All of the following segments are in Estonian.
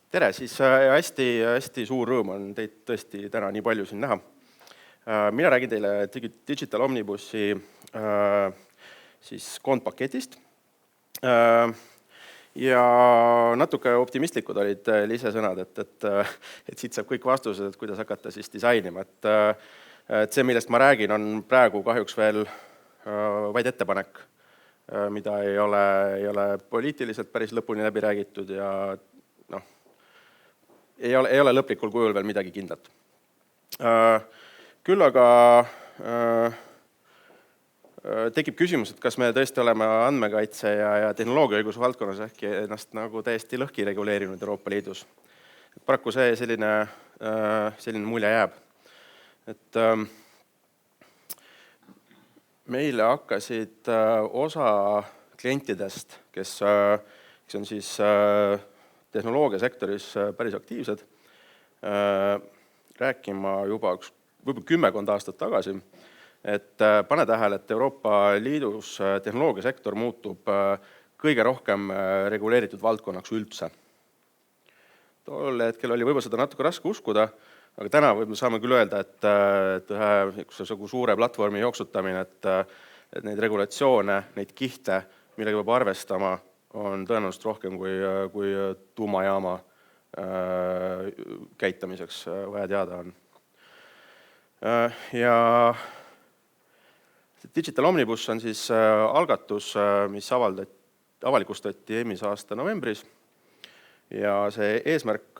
Tere, siis hästi suur rõõm on teid tõesti täna nii palju siin näha. Mina räägin teile Digital Omnibussi siis koondpaketist. Ja natuke optimistlikud olid lisesõnad, et siit saab kõik vastused, et kuidas hakata siis disainima. Et see, millest ma räägin, on praegu kahjuks veel vaid ettepanek, mida ei ole poliitiliselt päris lõpuni läbi räägitud ja ei ole lõplikul kujul veel midagi kindlat. Küll aga tekib küsimus, et kas me tõesti oleme andmekaitse ja tehnoloogiaõiguse valdkonnas äkki ennast nagu täiesti lõhki reguleerinud Euroopa Liidus. Paraku selline mulje jääb. Et meile hakkasid osa klientidest, kes on siis tehnoloogiasektoris päris aktiivsed, rääkima juba võib-olla 10 aastat tagasi, et pane tähele, et Euroopa Liidus tehnoloogiasektor muutub kõige rohkem reguleeritud valdkonnaks üldse. Tol hetkel oli võib-olla seda natuke raske uskuda, aga täna saame küll öelda, et ühe suure platvormi jooksutamine, et neid regulatsioone, neid kihte, millega peab arvestama, on tõenäoliselt rohkem kui tuumajaama käitamiseks vaja teada on. Ja Digital Omnibus on siis algatus, mis avalikustati eelmise aasta novembris ja see eesmärk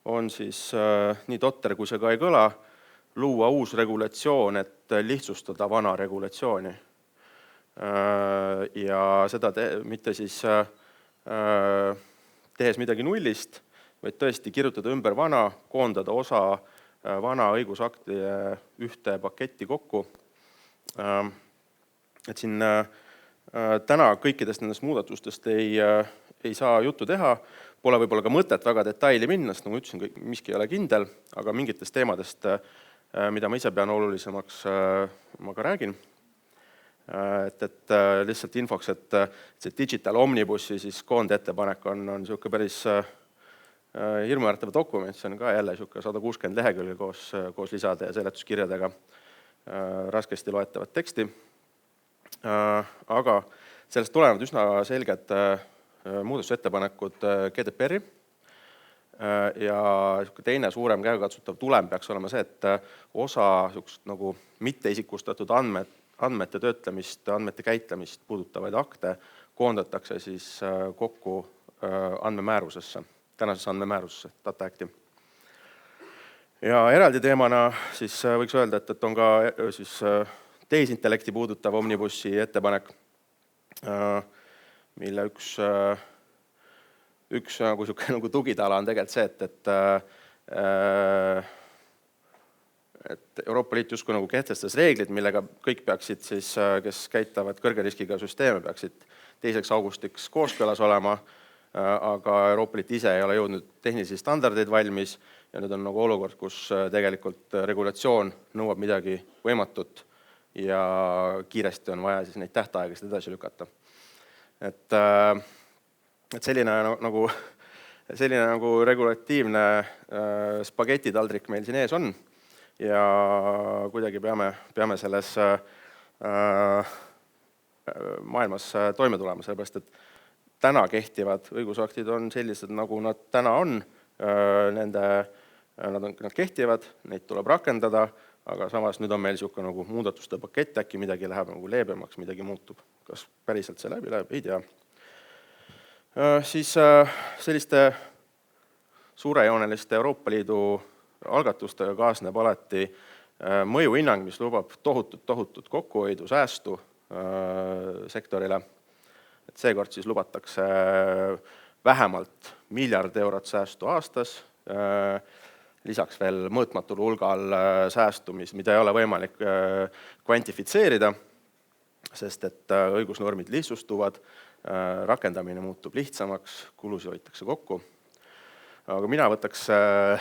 on siis nii totter, kui see ka ei kõla, luua uus regulatsioon, et lihtsustada vana regulatsiooni. Ja seda mitte siis tehes midagi nullist, vaid tõesti kirjutada ümber vana, koondada osa vana õigusakti ühte paketti kokku. Et siin täna kõikidest nendest muudatustest ei saa juttu teha, pole võib-olla ka mõtet väga detaili minna, sest nagu ütlesin, miski ei ole kindel, aga mingitest teemadest, mida ma ise pean olulisemaks, ma ka räägin. Et lihtsalt infoks, et see Digital Omnibussi siis koondettepanek on niisugune päris hirmuäratav dokument, see on ka jälle 160 lehekülge koos lisade ja seletuskirjadega raskesti loetavat teksti. Aga sellest tulevad üsna selged muudatusettepanekud GDPR-i ja teine suurem käegakatsutav tulem peaks olema see, et osa nagu mitteisikustatud andmete töötlemist, andmete käitlemist puudutavaid akte koondatakse siis kokku andmemäärusesse, tänasesse andmemäärusesse, Data Acti. Ja eraldi teemana siis võiks öelda, et on ka siis tehisintellekti puudutav Omnibussi ettepanek, mille üks nagu tugitala on tegelikult see, et Euroopa Liit justkui nagu kehtestas reeglid, millega kõik peaksid siis, kes käitavad kõrge riskiga süsteeme, peaksid 2. augustiks kooskõlas olema, aga Euroopa Liit ise ei ole jõudnud tehnilisi standardeid valmis ja nüüd on nagu olukord, kus tegelikult regulatsioon nõuab midagi võimatut ja kiiresti on vaja siis neid tähtaegasid edasi lükata. Et selline nagu regulatiivne spagetitaldrik meil siin ees on. Ja kuidagi peame selles maailmas toime tulema, sellepärast, et täna kehtivad õigusaktid on sellised, nagu nad täna on. Nad kehtivad, neid tuleb rakendada, aga samas nüüd on meil niisugune nagu muudatuste pakett, äkki midagi läheb nagu leebemaks, midagi muutub. Kas päriselt see läbi läheb? Ei tea. Siis selliste suurejooneliste Euroopa Liidu algatustega kaasneb alati mõjuhinnang, mis lubab tohutut kokkuhoidu, säästu sektorile. Et seekord siis lubatakse vähemalt 1 miljard eurot säästu aastas, lisaks veel mõõtmatul hulgal säästu, mida ei ole võimalik kvantifitseerida, sest et õigusnormid lihtsustuvad, rakendamine muutub lihtsamaks, kulusid hoitakse kokku. Aga mina võtaks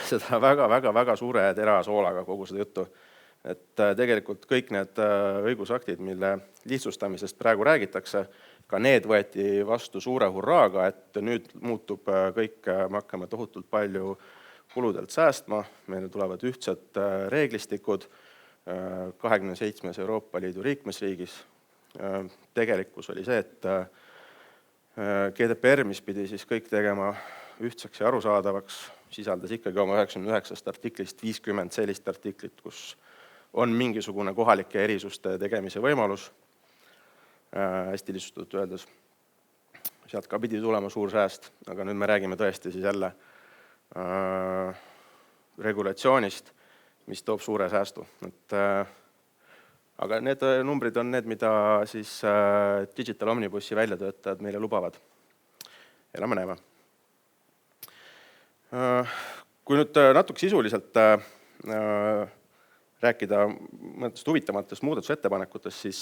seda väga suure terasoolaga kogu seda juttu. Et tegelikult kõik need õigusaktid, mille lihtsustamisest praegu räägitakse, ka need võeti vastu suure hurraaga, et nüüd muutub kõik, me hakkame tohutult palju kuludelt säästma, meile tulevad ühtsed reeglistikud 27 Euroopa Liidu liikmesriigis. Tegelikkus oli see, et GDPR, mis pidi siis kõik tegema ühtseks ja arusaadavaks, sisaldas ikkagi oma 99 artiklist 50 sellist artiklit, kus on mingisugune kohalike erisuste tegemise võimalus, hästi lihtsustatult öeldes. Sealt ka pidi tulema suur sääst, aga nüüd me räägime tõesti siis jälle regulatsioonist, mis toob suure säästu. Aga need numbrid on need, mida siis Digital Omnibussi väljatöötajad meile lubavad. Elame näeme. Kui nüüd natuke sisuliselt rääkida mõnedest huvitamatest muudatusettepanekutest, siis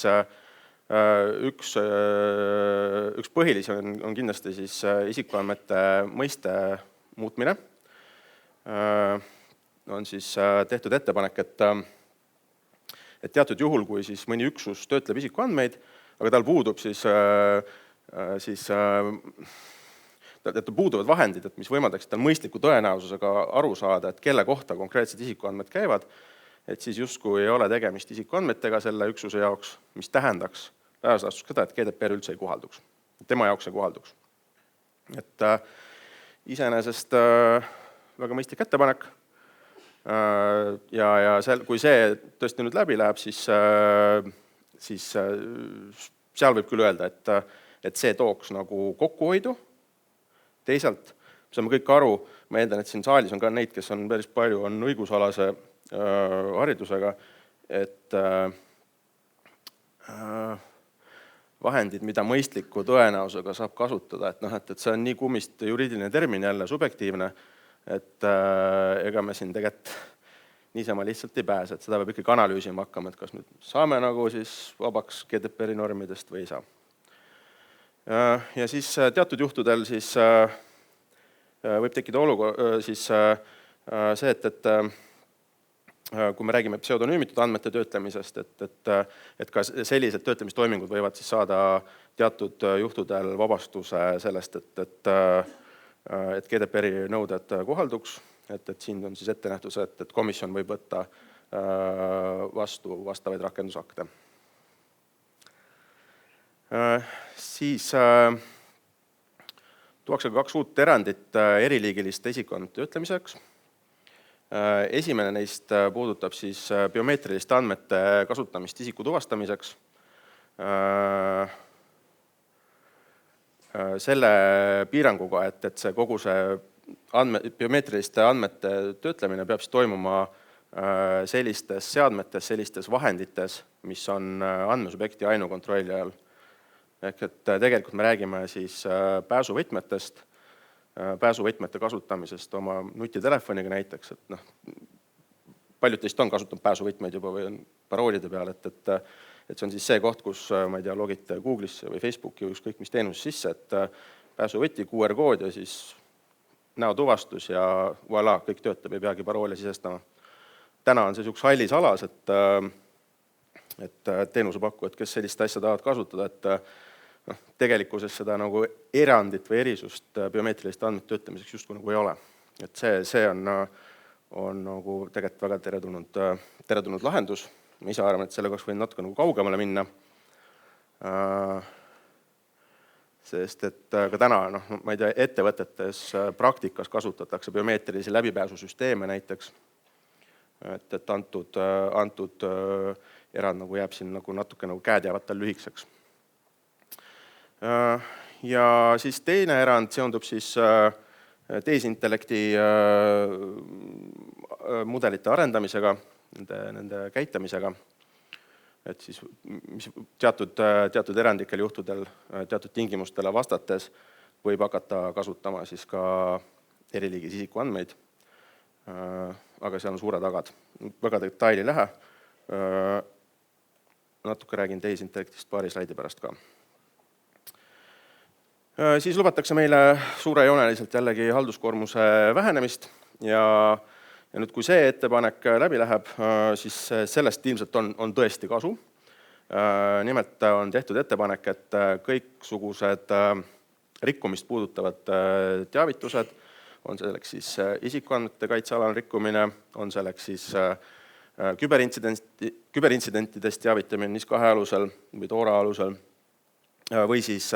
üks põhilisi on kindlasti siis isikuandmete mõiste muutmine. On siis tehtud ettepanek, et teatud juhul, kui siis mõni üksus töötleb isikuandmeid, aga tal puudub puuduvad vahendid, mis võimaldaksid tal mõistliku tõenäosusega aru saada, et kelle kohta konkreetsed isikuandmed käivad, et siis justkui ei ole tegemist isikuandmetega selle üksuse jaoks, mis tähendaks laias laastus seda, et GDPR üldse ei kohalduks. Tema jaoks ei kohalduks. Et iseenesest väga mõistlik ettepanek. Ja kui see tõesti nüüd läbi läheb, siis seal võib küll öelda, et see tooks nagu kokkuhoidu. Teisalt saame kõik aru, ma eeldan, et siin saalis on ka neid, kes on päris palju on õigusalase haridusega, et vahendid, mida mõistliku tõenäosusega saab kasutada, et see on nii kummist juriidiline termin jälle subjektiivne, et ega me siin tegelikult niisama lihtsalt ei pääse, et seda peab ikkagi analüüsima hakkama, et kas nüüd saame nagu siis vabaks GDPR-i normidest või ei saa. Ja siis teatud juhtudel siis võib tekkida siis see, et kui me räägime pseudonüümitud andmete töötlemisest, et ka sellised töötlemistoimingud võivad siis saada teatud juhtudel vabastuse sellest, et GDPR-i nõuded kohalduks, et siin on siis ette nähtud, et komisjon võib võtta vastu vastavaid rakendusakte. Siis tuuakse 2 uut erandit eriliigiliste isikuandmete töötlemiseks. Esimene neist puudutab siis biomeetriliste andmete kasutamist isiku tuvastamiseks. Selle piiranguga, et see kogu see biomeetriliste andmete töötlemine peab siis toimuma sellistes seadmetes, sellistes vahendites, mis on andmesubjekti ainukontrolli all. Ehk et tegelikult me räägime siis pääsuvõtmete kasutamisest oma nutitelefoniga näiteks, et paljud teist on kasutanud pääsuvõtmeid juba või on paroolide peal, et see on siis see koht, kus ma ei tea, logite Google'isse või Facebooki või ükskõik mis teenus sisse, et pääsuvõti, QR-kood ja siis näotuvastus ja voilà, kõik töötab, ei peagi paroole sisestama. Täna on see üks hallis alas, et teenusepakkujad, kes sellist asja tahavad kasutada, et tegelikkuses seda nagu erandit või erisust biomeetriliste andmete töötlemiseks justkui nagu ei ole. Et see on nagu tegelikult väga teretulnud lahendus. Ma ise arvan, et sellega oleks võinud natuke nagu kaugemale minna. Sest et ka täna, ma ei tea, ettevõtetes praktikas kasutatakse biomeetrilisi läbipääsusüsteeme näiteks. Et antud erand nagu jääb siin nagu natuke nagu käed jäävad tal lühikseks. Ja siis teine erand seondub siis tehisintellekti mudelite arendamisega, nende käitamisega, et siis mis teatud erandikel juhtudel, teatud tingimustele vastates võib hakata kasutama siis ka eriliigis isikuandmeid, aga seal on suured agad. Väga detaili lähe, natuke räägin tehisintellektist paari slaidi pärast ka. Siis lubatakse meile suurejooneliselt jällegi halduskoormuse vähenemist ja nüüd kui see ettepanek läbi läheb, siis sellest ilmselt on tõesti kasu. Nimelt on tehtud ettepanek, et kõiksugused rikkumist puudutavad teavitused, on selleks siis isikuandmete kaitsealane rikkumine, on selleks siis küberintsidentidest teavitamine NIS 2 alusel või DORA alusel või siis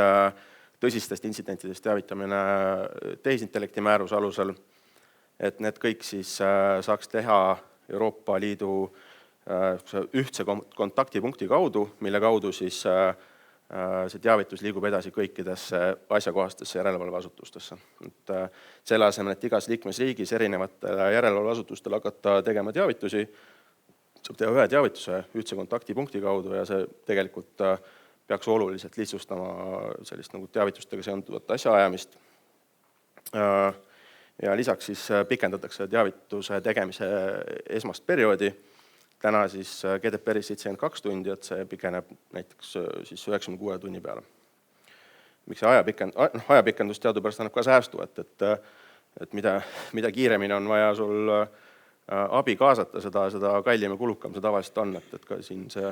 tõsistest intsidentidest teavitamine tehisintellekti määruse alusel, et need kõik siis saaks teha Euroopa Liidu ühtse kontaktipunkti kaudu, mille kaudu siis see teavitus liigub edasi kõikidesse asjakohastesse järelevalveasutustesse. Selle asemel, et igas liikmesriigis erinevatele järelevalveasutustele hakata tegema teavitusi, saab teha ühe teavituse ühtse kontaktipunkti kaudu ja see tegelikult peaks oluliselt lihtsustama sellist nagu teavitustega seonduvat asjaajamist. Ja lisaks siis pikendatakse teavituse tegemise esmast perioodi. Täna siis GDPR-is 72 tundi, et see pikeneb näiteks siis 96 tunni peale. Miks see ajapikendus teadupärast annab ka säästu, et mida kiiremini on vaja sul abi kaasata, seda kallim ja kulukam see tavaliselt on, et ka siin see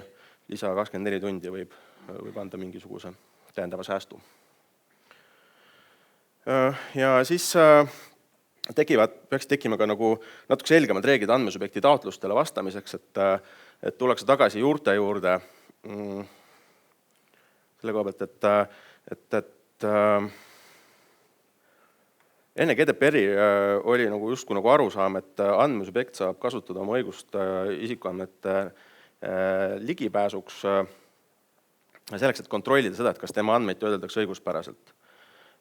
lisa 24 tundi võib anda mingisuguse täiendava säästu. Ja siis peaks tekkima ka nagu natuke selgemad reeglid andmesubjekti taotlustele vastamiseks, et tullakse tagasi juurte juurde selle koha pealt, et enne GDPR-i oli nagu justkui nagu arusaam, et andmesubjekt saab kasutada oma õigust isikuandmete ligipääsuks selleks, et kontrollida seda, et kas tema andmeid töödeldakse õiguspäraselt.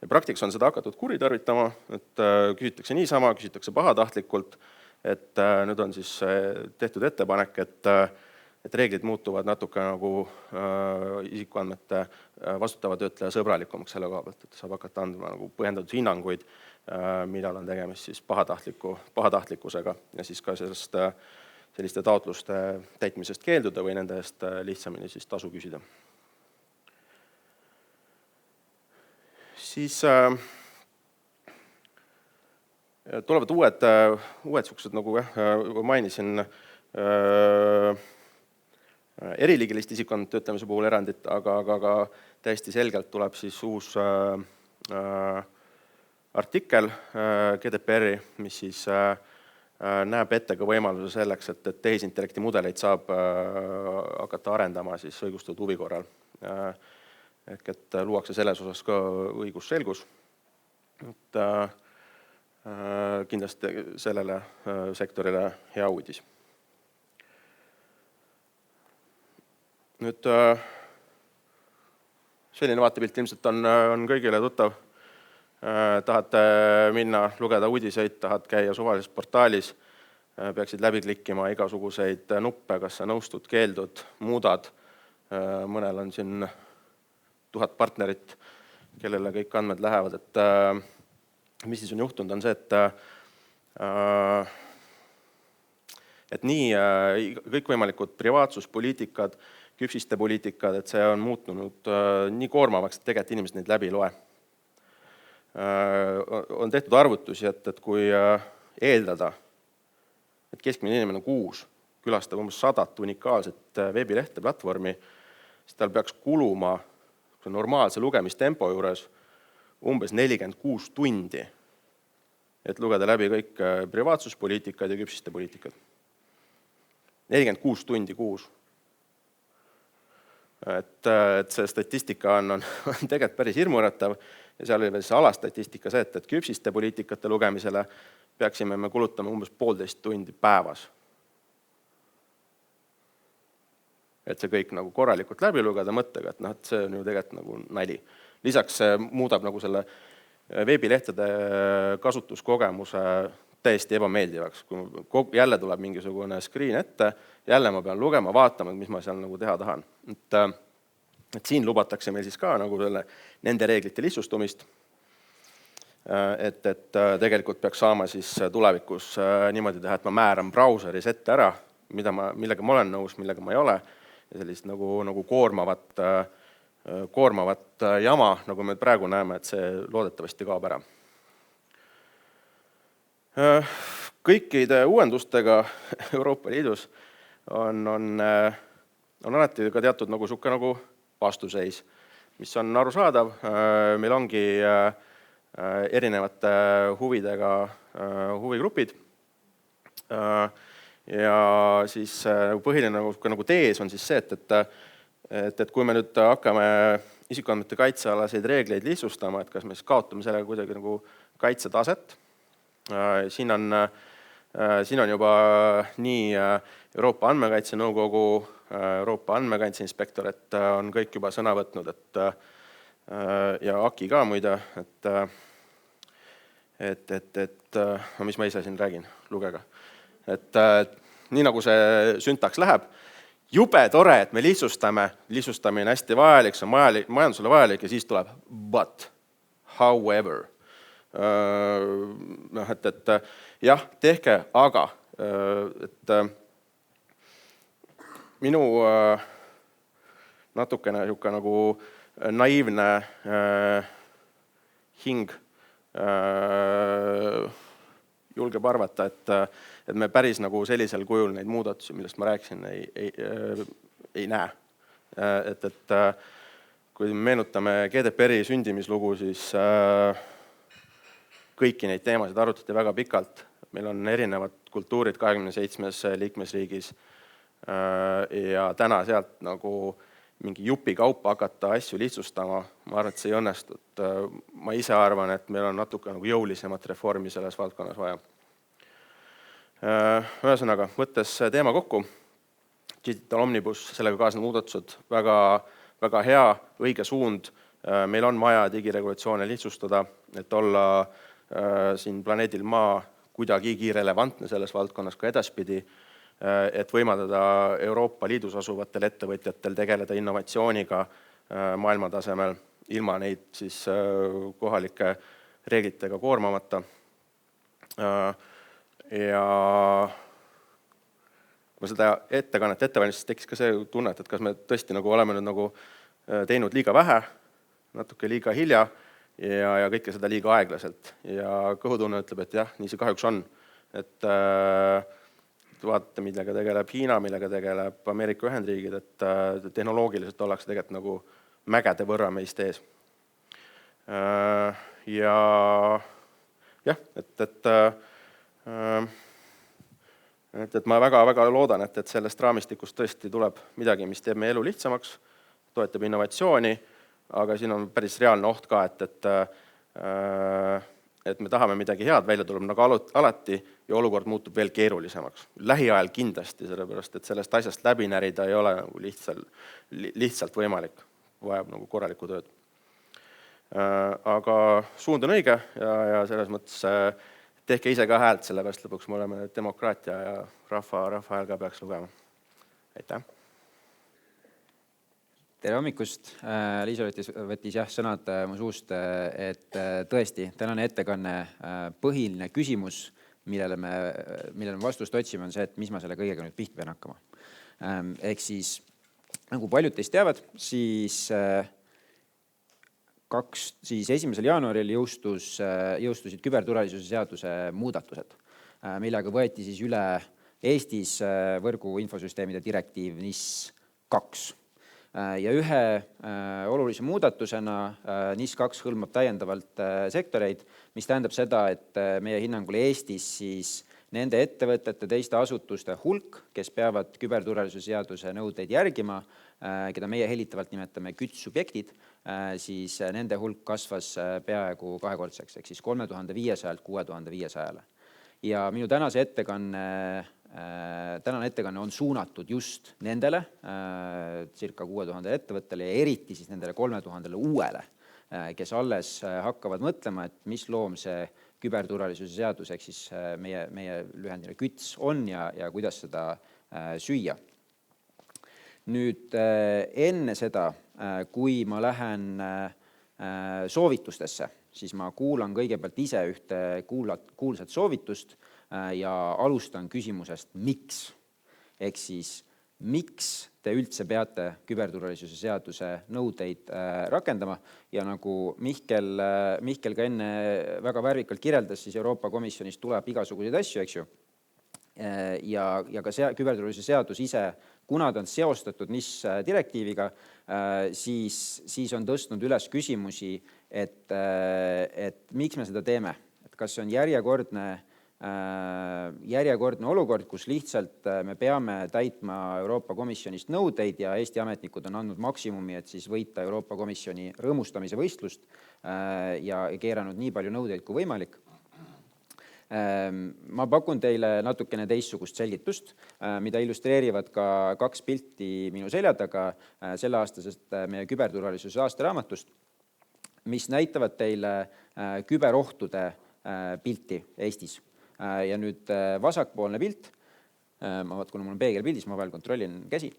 Ja praktikas on seda hakatud kuritarvitama, et küsitakse niisama, küsitakse pahatahtlikult, et nüüd on siis tehtud ettepanek, et reeglid muutuvad natuke nagu isikuandmete vastutava töötleja sõbralikumaks selle koha pealt, et saab hakata andma nagu põhjendatud hinnanguid, millal on tegemist siis pahatahtlikkusega ja siis ka selliste taotluste täitmisest keelduda või nende eest lihtsamini siis tasu küsida. Siis tulevad uued suhkused, nagu mainisin, eriliigilist isikuandmete töötlemise puhul erandit, aga täiesti selgelt tuleb siis uus artikkel GDPR-i, mis siis näeb ette ka võimaluse selleks, et tehisintellekti mudeleid saab hakata arendama siis õigustatud huvi korral. Ehk et luuakse selles osas ka õigusselgus. Kindlasti sellele sektorile hea uudis. Nüüd selline vaatepilt ilmselt on kõigile tuttav. Tahate minna, lugeda uudiseid, tahad käia suvalises portaalis, peaksid läbi klikkima igasuguseid nuppe, kas sa nõustud, keeldud, muudad. Mõnel on siin 1000 partnerit, kellele kõik andmed lähevad, et mis siis on juhtunud, on see, et nii kõikvõimalikud privaatsuspoliitikad, küpsiste poliitikad, et see on muutunud nii koormavaks, et tegelikult inimesed neid läbi ei loe. On tehtud arvutusi, et kui eeldada, et keskmine inimene kuus külastab umbes 100 unikaalset veebilehte platvormi, siis tal peaks kuluma normaalse lugemistempo juures umbes 46 tundi, et lugeda läbi kõik privaatsuspoliitikad ja küpsiste poliitikad. 46 tundi kuus. Et see statistika on tegelikult päris hirmuäratav ja seal oli veel see alastatistika see, et küpsiste poliitikate lugemisele peaksime me kulutama umbes 1,5 tundi päevas. Et see kõik nagu korralikult läbi lugeda mõttega, et see on ju tegelikult nagu nali. Lisaks see muudab nagu selle veebilehtede kasutuskogemuse täiesti ebameeldivaks. Kui jälle tuleb mingisugune screen ette, jälle ma pean lugema, vaatama, mis ma seal nagu teha tahan. Et siin lubatakse meil siis ka nagu nende reeglite lihtsustumist, et tegelikult peaks saama siis tulevikus niimoodi teha, et ma määran brauseris ette ära, millega ma olen nõus, millega ma ei ole, ja sellist nagu koormavat jama, nagu me praegu näeme, et see loodetavasti kaob ära. Kõikide uuendustega Euroopa Liidus on on alati ka teatud nagu vastuseis, mis on arusaadav. Meil ongi erinevate huvidega huvigrupid. Ja siis põhiline nagu tees on siis see, et kui me nüüd hakkame isikuandmete kaitsealaseid reegleid lihtsustama, et kas me siis kaotame sellega kuidagi nagu kaitsetaset. Siin on juba nii Euroopa Andmekaitse Nõukogu, Euroopa Andmekaitse Inspektorat on kõik juba sõna võtnud, ja AKI ka muide, mis ma ise siin räägin, lugega. Nii nagu see süntaks läheb, jube tore, et me lihtsustamine on hästi vajalik, see on majandusele vajalik ja siis tuleb but, however. Jah, tehke, aga minu natukene nagu naiivne hing julgeb arvata, et me päris nagu sellisel kujul neid muudatusi, millest ma rääkisin, ei näe. Kui meenutame GDPR-i sündimislugu, siis kõiki neid teemasid arutati väga pikalt. Meil on erinevad kultuurid 27 liikmesriigis ja täna sealt nagu mingi jupi kaupa hakata asju lihtsustama, ma arvan, et see ei õnnestu. Ma ise arvan, et meil on natuke nagu jõulisemat reformi selles valdkonnas vaja. Ühesõnaga, võttes teema kokku, Digital Omnibus, sellega kaasnevad muudatused, väga hea, õige suund. Meil on vaja digiregulatsioone lihtsustada, et olla siin planeedil Maa kuidagigi relevantne selles valdkonnas ka edaspidi, et võimaldada Euroopa Liidus asuvatel ettevõtjatel tegeleda innovatsiooniga maailmatasemel, ilma neid siis kohalike reeglitega koormamata. Ja kui ma seda ettekannet ettevalmistas, tekkis ka see tunne, et kas me tõesti nagu oleme nüüd nagu teinud liiga vähe, natuke liiga hilja ja kõike seda liiga aeglaselt. Ja kõhutunne ütleb, et jah, nii see kahjuks on. Et vaadata, millega tegeleb Hiina, millega tegeleb Ameerika Ühendriigid, et tehnoloogiliselt ollakse tegelikult nagu mägede võrra meist ees. Ja jah, et ma väga loodan, et sellest raamistikust tõesti tuleb midagi, mis teeb meie elu lihtsamaks, toetab innovatsiooni, aga siin on päris reaalne oht ka, et me tahame midagi head, välja tuleb nagu alati ja olukord muutub veel keerulisemaks. Lähiajal kindlasti, sellepärast, et sellest asjast läbi närida ei ole nagu lihtsalt võimalik, vajab nagu korralikku tööd. Aga suund on õige ja selles mõttes tehke ise ka häält, sellepärast lõpuks me oleme demokraatia ja rahva hääl ka peaks lugema. Aitäh! Tere hommikust! Liisa võttis sõnad mu suust, et tõesti, tänane ettekanne põhiline küsimus, millele me vastust otsime, on see, et mis ma selle kõigega nüüd pihta pean hakkama. Ehk siis, nagu paljud teist teavad, siis 1. jaanuaril jõustusid küberturvalisuse seaduse muudatused, millega võeti siis üle Eestis võrgu infosüsteemide direktiiv NIS 2. Ja ühe olulise muudatusena NIS 2 hõlmab täiendavalt sektoreid, mis tähendab seda, et meie hinnangul Eestis siis nende ettevõtete, teiste asutuste hulk, kes peavad küberturvalisuse seaduse nõudeid järgima, keda meie hellitavalt nimetame kütsubjektid, siis nende hulk kasvas peaaegu kahekordseks, ehk siis 3500-lt 6500-le. Ja minu tänane ettekanne on suunatud just nendele, circa 6000 ettevõttele ja eriti siis nendele 3000 uuele, kes alles hakkavad mõtlema, et mis loom see küberturvalisuse seadus, ehk siis meie lühendina küts on ja kuidas seda süüa. Nüüd enne seda, kui ma lähen soovitustesse, siis ma kuulan kõigepealt ise ühte kuulsat soovitust ja alustan küsimusest, miks? Ehk siis, miks te üldse peate küberturvalisuse seaduse nõudeid rakendama? Ja nagu Mihkel ka enne väga värvikalt kirjeldas, siis Euroopa Komisjonist tuleb igasuguseid asju, eks ju. ja ka küberturvalisuse seadus ise, kuna ta on seostatud NIS direktiiviga, siis on tõstnud üles küsimusi, et miks me seda teeme. Et kas see on järjekordne olukord, kus lihtsalt me peame täitma Euroopa Komisjonist nõudeid ja Eesti ametnikud on andnud maksimumi, et siis võita Euroopa Komisjoni rõõmustamise võistlust ja keeranud nii palju nõudeid kui võimalik. Ma pakun teile natukene teistsugust selgitust, mida illustreerivad ka 2 pilti minu selja taga selleaastasest meie küberturvalisuse aastaraamatust, mis näitavad teile küberohtude pilti Eestis. Ja nüüd vasakpoolne pilt, kuna mul on peegelpildis, ma vahel kontrollin käsi,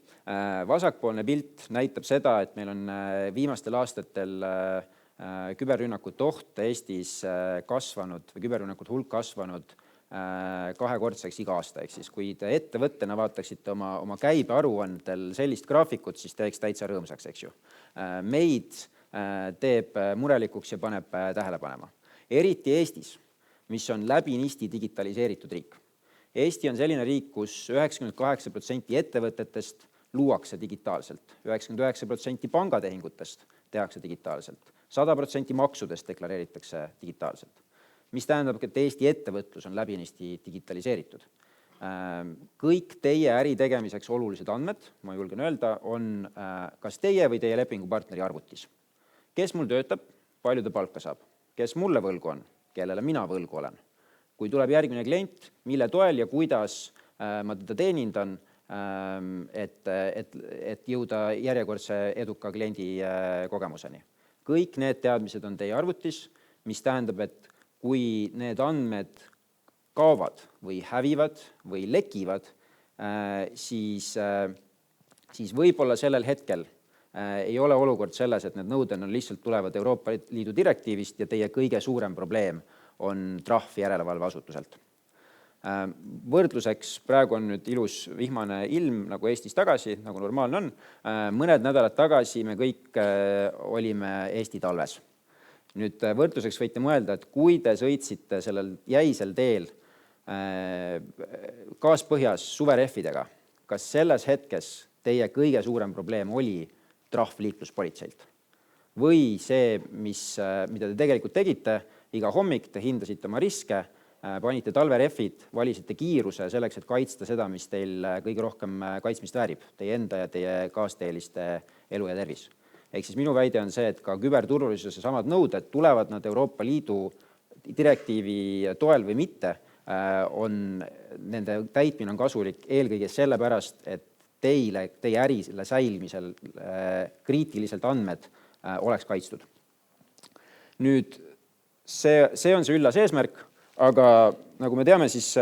vasakpoolne pilt näitab seda, et meil on viimastel aastatel küberrünnakute oht Eestis kasvanud või küberrünnakute hulk kasvanud 2-kordseks iga aasta. Ehk siis, kui te ettevõttena vaataksite oma käibearuandel sellist graafikut, siis teeks täitsa rõõmsaks, eks ju. Meid teeb murelikuks ja paneb tähele panema. Eriti Eestis, mis on läbinisti digitaliseeritud riik. Eesti on selline riik, kus 98% ettevõtetest luuakse digitaalselt, 99% pangatehingutest tehakse digitaalselt, 100% maksudest deklareeritakse digitaalselt. Mis tähendab, et Eesti ettevõtlus on läbinisti digitaliseeritud. Kõik teie äri tegemiseks olulised andmed, ma julgen öelda, on kas teie või teie lepingupartneri arvutis. Kes mul töötab, palju ta palka saab, kes mulle võlgu on, kellele mina võlgu olen. Kui tuleb järgmine klient, mille toel ja kuidas ma teda teenindan, et jõuda järjekordse eduka kliendi kogemuseni. Kõik need teadmised on teie arvutis, mis tähendab, et kui need andmed kaovad või hävivad või lekivad, siis võib-olla sellel hetkel ei ole olukord selles, et need nõuded on lihtsalt tulevad Euroopa Liidu direktiivist ja teie kõige suurem probleem on trahv järelevalveasutuselt. Võrdluseks, praegu on nüüd ilus vihmane ilm nagu Eestis tagasi, nagu normaalne on. Mõned nädalad tagasi me kõik olime Eesti talves. Nüüd võrdluseks võite mõelda, et kui te sõitsite sellel jäisel teel kaaspõhjas suverehvidega, kas selles hetkes teie kõige suurem probleem oli trahv liikluspolitseilt? Või see, mida te tegelikult tegite, iga hommik te hindasite oma riske, panite talverehvid, valisite kiiruse selleks, et kaitsta seda, mis teil kõige rohkem kaitsmist väärib, teie enda ja teie kaasteeliste elu ja tervis. Ehk siis minu väide on see, et ka küberturvalisuse samad nõuded, tulevad nad Euroopa Liidu direktiivi toel või mitte, nende täitmine on kasulik eelkõige sellepärast, et teie ärile säilmisel kriitiliselt andmed oleks kaitstud. Nüüd, see on see üllas eesmärk, aga nagu me teame, siis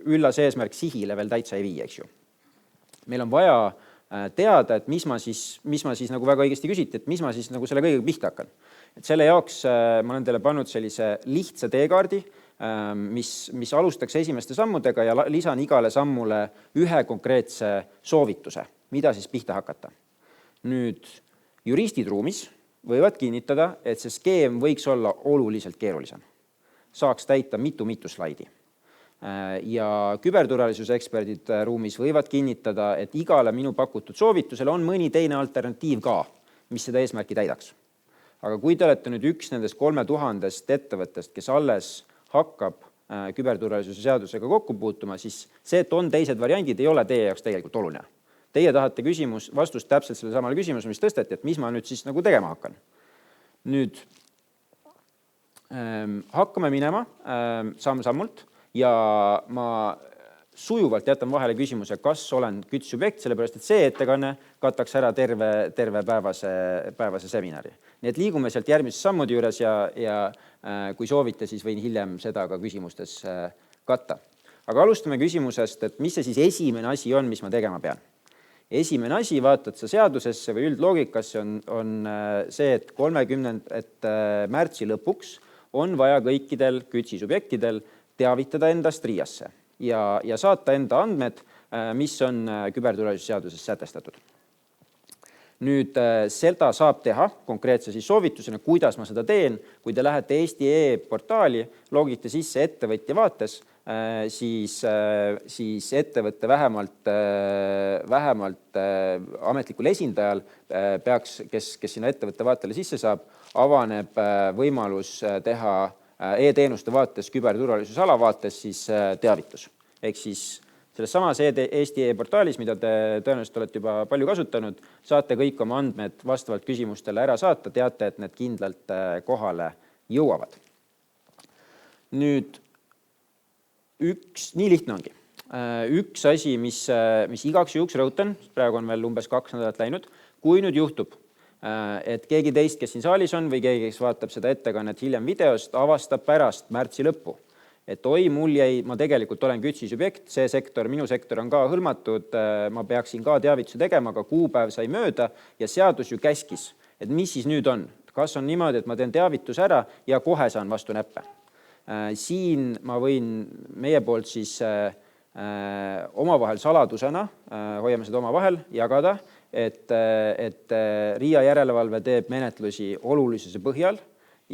üllas eesmärk sihile veel täitsa ei vii, eks ju. Meil on vaja teada, et mis ma siis nagu väga õigesti küsiti, et mis ma siis nagu selle kõigega pihta hakkan. Et selle jaoks ma olen teile pannud sellise lihtsa teekaardi, mis alustaks esimeste sammudega ja lisan igale sammule ühe konkreetse soovituse, mida siis pihta hakata. Nüüd, juristid ruumis võivad kinnitada, et see skeem võiks olla oluliselt keerulisem. Saaks täita mitu slaidi. Ja küberturvalisuse eksperdid ruumis võivad kinnitada, et igale minu pakutud soovitusele on mõni teine alternatiiv ka, mis seda eesmärki täidaks. Aga kui te olete nüüd üks nendest 3000 ettevõttest, kes alles hakkab küberturvalisuse seadusega kokku puutuma, siis see, et on teised variandid, ei ole teie jaoks tegelikult oluline. Teie tahate vastust täpselt selle samale küsimusele, mis tõsteti, et mis ma nüüd siis nagu tegema hakkan. Nüüd hakkame minema samm-sammult ja ma sujuvalt jätan vahele küsimuse, kas olen kütsubjekt, sellepärast et see ettekanne kataks ära terve päevase seminari. Nii et liigume sealt järgmise sammude juures ja kui soovite, siis võin hiljem seda ka küsimustes katta. Aga alustame küsimusest, et mis see siis esimene asi on, mis ma tegema pean. Esimene asi, vaatad sa seadusesse või üldloogikasse, on see, et 30. märtsi lõpuks on vaja kõikidel kütsisubjektidel teavitada endast RIA-sse ja saata enda andmed, mis on küberturvalisuse seaduses sätestatud. Nüüd seda saab teha konkreetse siis soovitusena, kuidas ma seda teen, kui te lähete Eesti e-portaali, logite sisse ettevõtja vaates, siis ettevõtte vähemalt ametlikul esindajal peaks, kes sinna ettevõtte vaatele sisse saab, avaneb võimalus teha e-teenuste vaates, küberturvalisuse alavaates siis teavitus. Ehk siis selles samas Eesti e-portaalis, mida te tõenäoliselt olete juba palju kasutanud, saate kõik oma andmed vastavalt küsimustele ära saata, teate, et need kindlalt kohale jõuavad. Nüüd nii lihtne ongi. Üks asi, mis igaks juhuks rõhutan, praegu on veel umbes 2 nädalat läinud, kui nüüd juhtub, et keegi teist, kes siin saalis on või keegi, kes vaatab seda ettekannet hiljem videost, avastab pärast märtsi lõppu, et oi, ma tegelikult olen KÜTS-i subjekt, see sektor, minu sektor on ka hõlmatud, ma peaksin ka teavituse tegema, aga kuupäev sai mööda ja seadus ju käskis, et mis siis nüüd on? Kas on niimoodi, et ma teen teavituse ära ja kohe saan vastu näppe? Siin ma võin meie poolt siis omavahel saladusena, hoiame seda omavahel, jagada, et RIA järelevalve teeb menetlusi olulisuse põhjal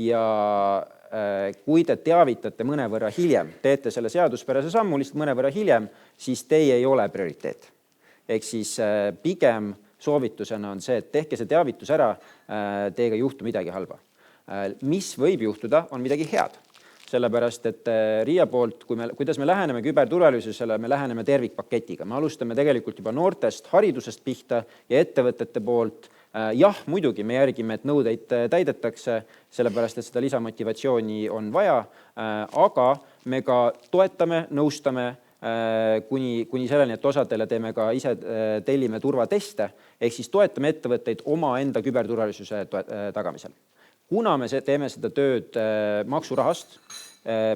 ja kui te teavitate mõnevõrra hiljem, teete selle seaduspärase sammu lihtsalt mõnevõrra hiljem, siis teie ei ole prioriteet. Ehk siis pigem soovitusena on see, et tehke see teavitus ära, teiega ei juhtu midagi halba. Mis võib juhtuda, on midagi head. Sellepärast, et RIA poolt, kuidas me läheneme küberturvalisusele, me läheneme tervikpaketiga. Me alustame tegelikult juba noortest haridusest pihta ja ettevõtete poolt. Jah, muidugi me järgime, et nõudeid täidetakse, sellepärast, et seda lisamotivatsiooni on vaja, aga me ka toetame, nõustame kuni selleni, et osadele teeme ka ise tellime turvateste, ehk siis toetame ettevõtteid oma enda küberturvalisuse tagamisel. Kuna me teeme seda tööd maksurahast,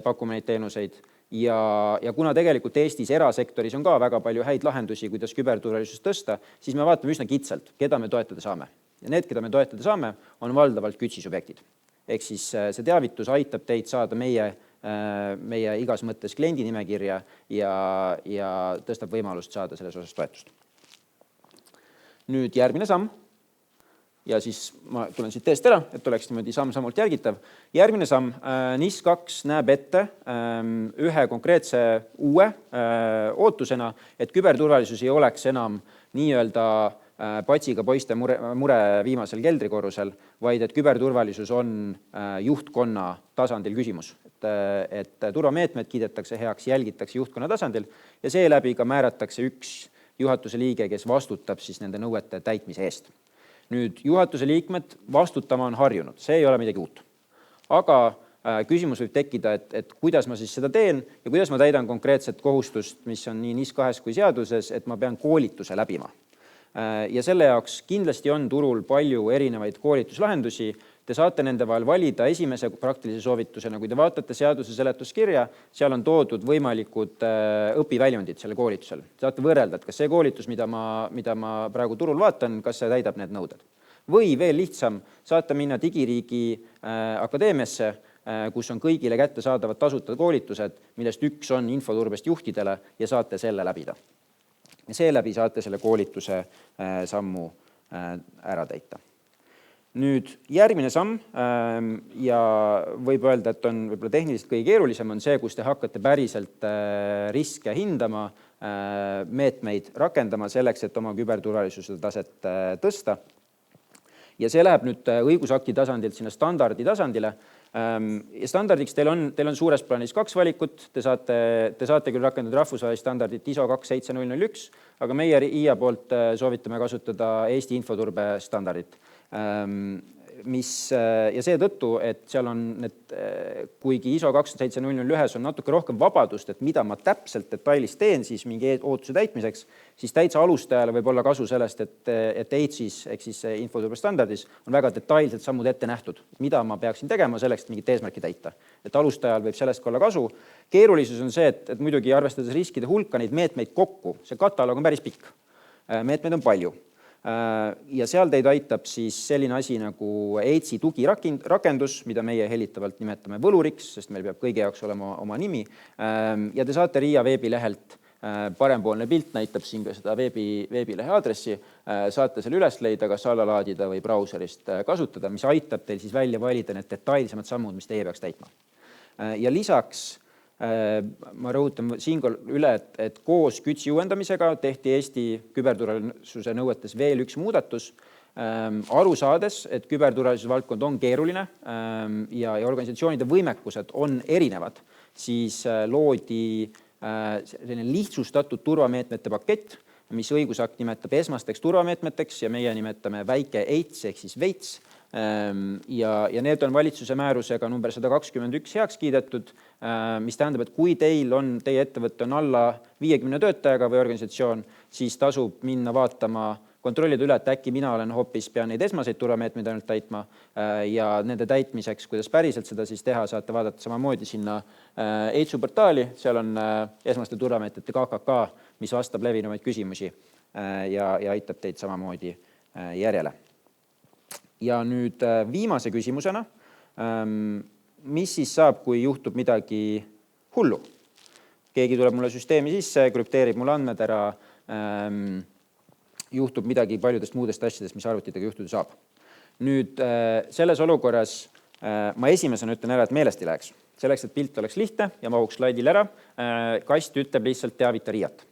pakume neid teenuseid ja kuna tegelikult Eestis erasektoris on ka väga palju häid lahendusi, kuidas küberturvalisust tõsta, siis me vaatame üsna kitsalt, keda me toetada saame. Ja need, keda me toetada saame, on valdavalt KÜTS-i subjektid. Ehk siis see teavitus aitab teid saada meie igas mõttes kliendi nimekirja ja tõstab võimalust saada selles osas toetust. Nüüd järgmine samm. Ja siis ma tulen siit teest ära, et oleks niimoodi samm-sammult järgitav. Järgmine samm, NIS2 näeb ette ühe konkreetse uue ootusena, et küberturvalisus ei oleks enam nii-öelda patsiga poiste mure viimasel keldrikorrusel, vaid et küberturvalisus on juhtkonna tasandil küsimus. Et turvameetmed kiidetakse heaks, jälgitakse juhtkonna tasandil ja seeläbi ka määratakse üks juhatuse liige, kes vastutab siis nende nõuete täitmise eest. Nüüd juhatuse liikmed vastutama on harjunud, see ei ole midagi uut. Aga küsimus võib tekkida, et kuidas ma siis seda teen ja kuidas ma täidan konkreetset kohustust, mis on nii NIS2 kui seaduses, et ma pean koolituse läbima. Ja selle jaoks kindlasti on turul palju erinevaid koolituslahendusi. Te saate nende vahel valida esimese praktilise soovitusena, kui te vaatate seaduse seletuskirja, seal on toodud võimalikud õpiväljundid selle koolitusel. Te saate võrrelda, et kas see koolitus, mida ma praegu turul vaatan, kas see täidab need nõuded. Või veel lihtsam, saate minna Digiriigi akadeemiasse, kus on kõigile kättesaadavad tasuta koolitused, millest üks on infoturbest juhtidele ja saate selle läbida. Ja seeläbi saate selle koolituse sammu ära täita. Nüüd järgmine samm ja võib öelda, et on võib-olla tehniliselt kõige keerulisem on see, kus te hakkate päriselt riske hindama, meetmeid rakendama selleks, et oma küberturvalisuse taset tõsta. Ja see läheb nüüd õigusakti tasandilt sinna standardi tasandile. Ja standardiks teil on suures plaanis 2 valikut. Te saate küll rakendada rahvusvahelist standardit ISO 27001, aga meie RIA poolt soovitame kasutada Eesti infoturbe standardit. Ja seetõttu, et seal on kuigi ISO 27001 on natuke rohkem vabadust, et mida ma täpselt detailis teen siis mingi ootuse täitmiseks, siis täitsa alustajale võib olla kasu sellest, et EITSis ehk siis infoturbe standardis on väga detailselt sammud ette nähtud, mida ma peaksin tegema selleks, et mingit eesmärki täita. Et alustajal võib sellest olla kasu. Keerulisus on see, et muidugi arvestades riskide hulka neid meetmeid kokku, see kataloog on päris pikk. Meetmeid on palju. Ja seal teid aitab siis selline asi nagu EITSi tugirakendus, mida meie hellitavalt nimetame võluriks, sest meil peab kõige jaoks olema oma nimi. Ja te saate RIA veebilehelt, parempoolne pilt näitab siin ka seda veebilehe aadressi, saate selle üles leida, kas alla laadida või brauserist kasutada, mis aitab teil siis välja valida need detailsemad sammud, mis teie peaks täitma. Ja lisaks Ma rõhutan siinkohal üle, et koos KÜTS-i uuendamisega tehti Eesti küberturvalisuse nõuetes veel üks muudatus. Aru saades, et küberturvalisuse valdkond on keeruline ja organisatsioonide võimekused on erinevad, siis loodi selline lihtsustatud turvameetmete pakett, mis õigusakt nimetab esmasteks turvameetmeteks ja meie nimetame väike EITS ehk siis VEITS. Ja need on valitsuse määrusega number 121 heaks kiidetud, mis tähendab, et kui teie ettevõte on alla 50 töötajaga või organisatsioon, siis tasub minna vaatama, kontrollida üle, et äkki mina pean neid esmaseid turvameetmeid ainult täitma ja nende täitmiseks, kuidas päriselt seda siis teha, saate vaadata samamoodi sinna EITS-u portaali, seal on esmaste turvameetmete KKK, mis vastab levinumaid küsimusi ja aitab teid samamoodi järjele. Ja nüüd viimase küsimusena, mis siis saab, kui juhtub midagi hullu? Keegi tuleb mulle süsteemi sisse, krüpteerib mulle andmed ära, juhtub midagi paljudest muudest asjadest, mis arvutitega juhtuda saab. Nüüd selles olukorras ma esimesena ütlen ära, et meelest ei läheks. Selleks, et pilt oleks lihtne ja mahuks slaidil ära, kast ütleb lihtsalt teavita RIA-t.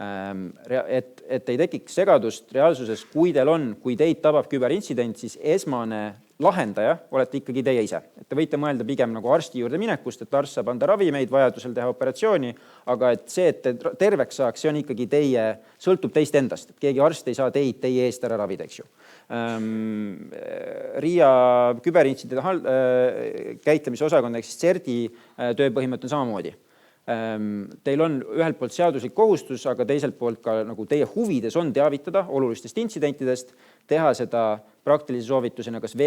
Et ei tekiks segadust reaalsuses, kui teid tabab küberintsident, siis esmane lahendaja olete ikkagi teie ise. Et te võite mõelda pigem nagu arsti juurde minekust, et arst saab anda ravimeid, vajadusel teha operatsiooni, aga et see, et te terveks saaks, see on ikkagi sõltub teist endast. Keegi arst ei saa teie eest ära ravida, eks ju. RIA küberintsidentide käitlemise osakond, ehk CERT-i tööpõhimõte on samamoodi. Teil on ühelt poolt seaduslik kohustus, aga teiselt poolt ka nagu teie huvides on teavitada olulistest intsidentidest, teha seda praktilise soovitusena kas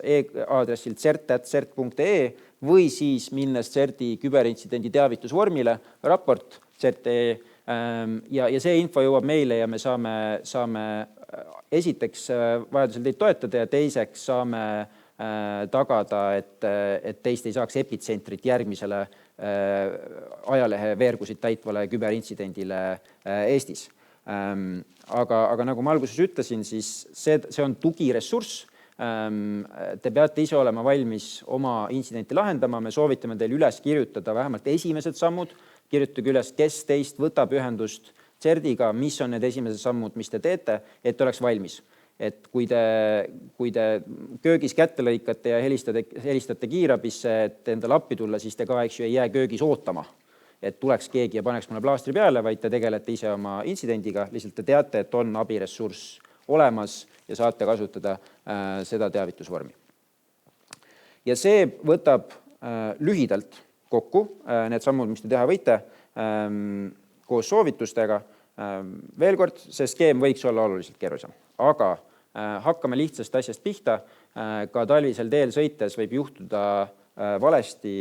e-aadressil cert@cert.ee või siis minnes CERT-i küberintsidendi teavitusvormile, raport cert.ee ja see info jõuab meile ja me saame esiteks vajadusel teid toetada ja teiseks saame tagada, et teist ei saaks epitsentrit järgmisele ajalehe veergusid täitvale küberintsidendile Eestis. Aga nagu ma alguses ütlesin, siis see on tugiressurss. Te peate ise olema valmis oma intsidenti lahendama. Me soovitame teil üles kirjutada vähemalt esimesed sammud. Kirjutage üles, kes teist võtab ühendust CERT-iga, mis on need esimesed sammud, mis te teete, et oleks valmis. Et kui te köögis kätte lõikate ja helistate kiirabisse, et endale appi tulla, siis te ka ei jää köögis ootama, et tuleks keegi ja paneks mulle plaastri peale, vaid te tegelete ise oma intsidendiga. Lihtsalt te teate, et on abiressurss olemas ja saate kasutada seda teavitusvormi. Ja see võtab lühidalt kokku need sammud, mis te teha võite koos soovitustega. Veel kord, see skeem võiks olla oluliselt keerulisem, aga hakkame lihtsast asjast pihta. Ka talvisel teel sõites võib juhtuda valesti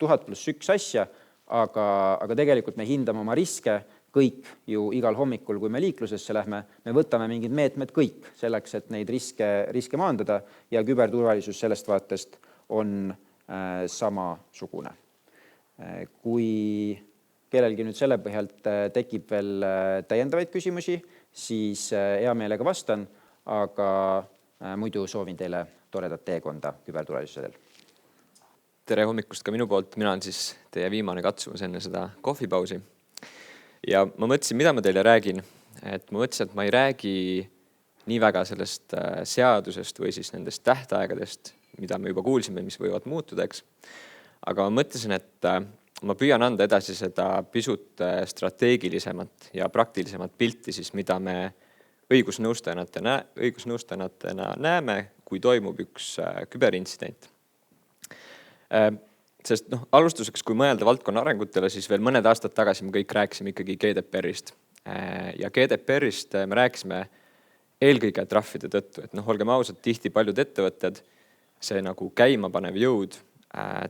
1000+1 asja, aga tegelikult me hindame oma riske kõik ju igal hommikul, kui me liiklusesse lähme, me võtame mingid meetmed kõik selleks, et neid riske maandada ja küberturvalisus sellest vaatest on samasugune. Kui kellelgi nüüd selle põhjalt tekib veel täiendavaid küsimusi, siis hea meelega vastan, aga muidu soovin teile toredat teekonda küberturvalisusel. Tere hommikust ka minu poolt. Mina olen siis teie viimane katsumus enne seda kohvipausi. Ja ma mõtlesin, mida ma teile räägin. Et ma mõtlesin, et ma ei räägi nii väga sellest seadusest või siis nendest tähtaegadest, mida me juba kuulsime, mis võivad muutuda, eks. Aga ma mõtlesin, et ma püüan anda edasi seda pisut strateegilisemat ja praktilisemat pilti, siis mida me õigusnõustajatena näeme, kui toimub üks küberintsident. Sest alustuseks, kui mõelda valdkonna arengutele, siis veel mõned aastad tagasi me kõik rääkisime ikkagi GDPR-ist. Ja GDPR-ist me rääkisime eelkõige trahvide tõttu. Et olgem ausad, tihti paljud ettevõtted, see nagu käima panev jõud,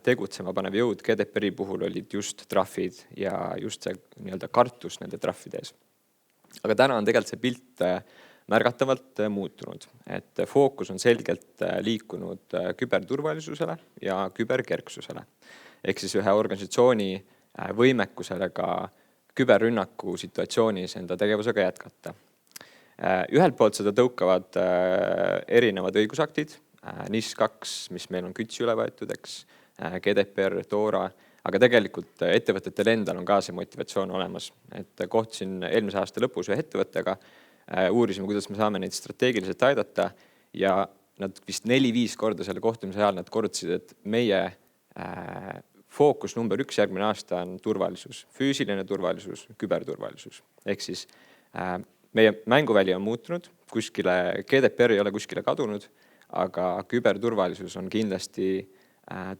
tegutsema panev jõud GDPR-i puhul olid just trahvid ja just see nii-öelda kartus nende trahvide ees. Aga täna on tegelikult see pilt märgatavalt muutunud, et fookus on selgelt liikunud küberturvalisusele ja küberkerksusele. Ehk siis ühe organisatsiooni võimekusele ka küberrünnaku situatsioonis enda tegevusega jätkata. Ühelt poolt seda tõukavad erinevad õigusaktid, NIS 2, mis meil on KÜTS-i üle võetud, eks, GDPR, DORA, aga tegelikult ettevõtetel endal on ka see motivatsioon olemas. Et kohtusin eelmise aasta lõpus ühe ettevõttega, uurisime, kuidas me saame neid strateegiliselt aidata ja nad vist 4-5 korda selle kohtumise ajal nad kordasid, et meie fookus number 1 järgmine aasta on turvalisus, füüsiline turvalisus, küberturvalisus. Ehk siis meie mänguväli on muutunud, kuskile GDPR ei ole kuskile kadunud, aga küberturvalisus on kindlasti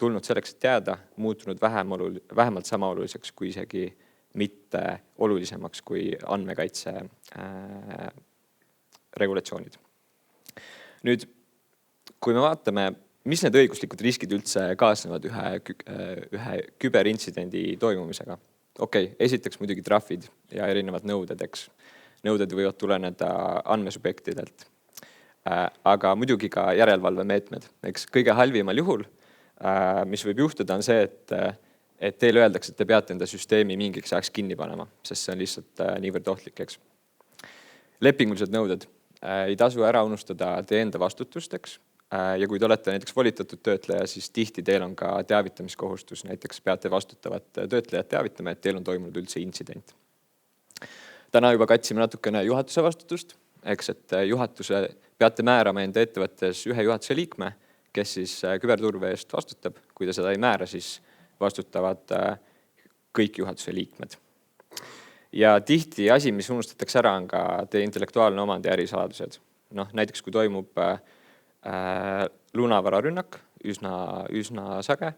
tulnud selleks, et jääda, muutunud vähemalt sama oluliseks kui isegi mitte olulisemaks kui andmekaitse regulatsioonid. Nüüd, kui me vaatame, mis need õiguslikud riskid üldse kaasnevad ühe küberintsidendi toimumisega? Okei, esiteks muidugi trahvid ja erinevad nõuded, eks. Nõuded võivad tuleneda andmesubjektidelt, aga muidugi ka järelevalvemeetmed. Eks kõige halvimal juhul, mis võib juhtuda, on see, et teile öeldakse, et te peate enda süsteemi mingiks ajaks kinni panema, sest see on lihtsalt niivõrd ohtlik, eks. Lepingulised nõuded. Ei tasu ära unustada teie enda vastutust, eks. Ja kui te olete näiteks volitatud töötleja, siis tihti teil on ka teavitamiskohustus. Näiteks peate vastutavat töötlejat teavitama, et teil on toimunud üldse intsident. Täna juba katsime natukene juhatuse vastutust, eks, et juhatuse peate määrama enda ettevõttes ühe juhatuse liikme, kes siis küberturve eest vastutab. Kui te seda ei määra, siis vastutavad kõik juhatuse liikmed. Ja tihti asi, mis unustatakse ära, on ka teie intellektuaalne omandi ärisaladused. Näiteks kui toimub lunavararünnak, üsna sage,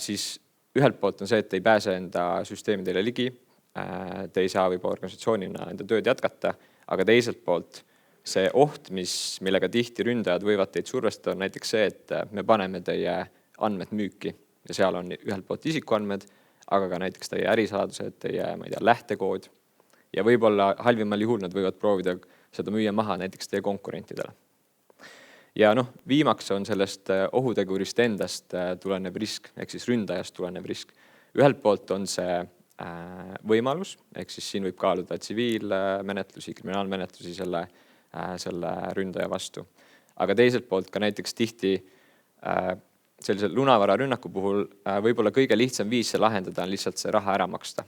siis ühelt poolt on see, et te ei pääse enda süsteemidele ligi, te ei saa võib-olla organisatsioonina enda tööd jätkata, aga teiselt poolt see oht, millega tihti ründajad võivad teid survestada, on näiteks see, et me paneme teie andmed müüki ja seal on ühelt poolt isikuandmed, aga ka näiteks teie ärisaladused, teie lähtekood ja võib-olla halvimal juhul nad võivad proovida seda müüa maha näiteks teie konkurentidele. Ja viimaks on sellest ohutegurist endast tulenev risk, ehk siis ründajast tulenev risk. Ühelt poolt on see võimalus, ehk siis siin võib kaaluda tsiviilmenetlusi, kriminaalmenetlusi selle ründaja vastu. Aga teiselt poolt ka näiteks tihti sellise lunavararünnaku puhul võib-olla kõige lihtsam viis see lahendada on lihtsalt see raha ära maksta.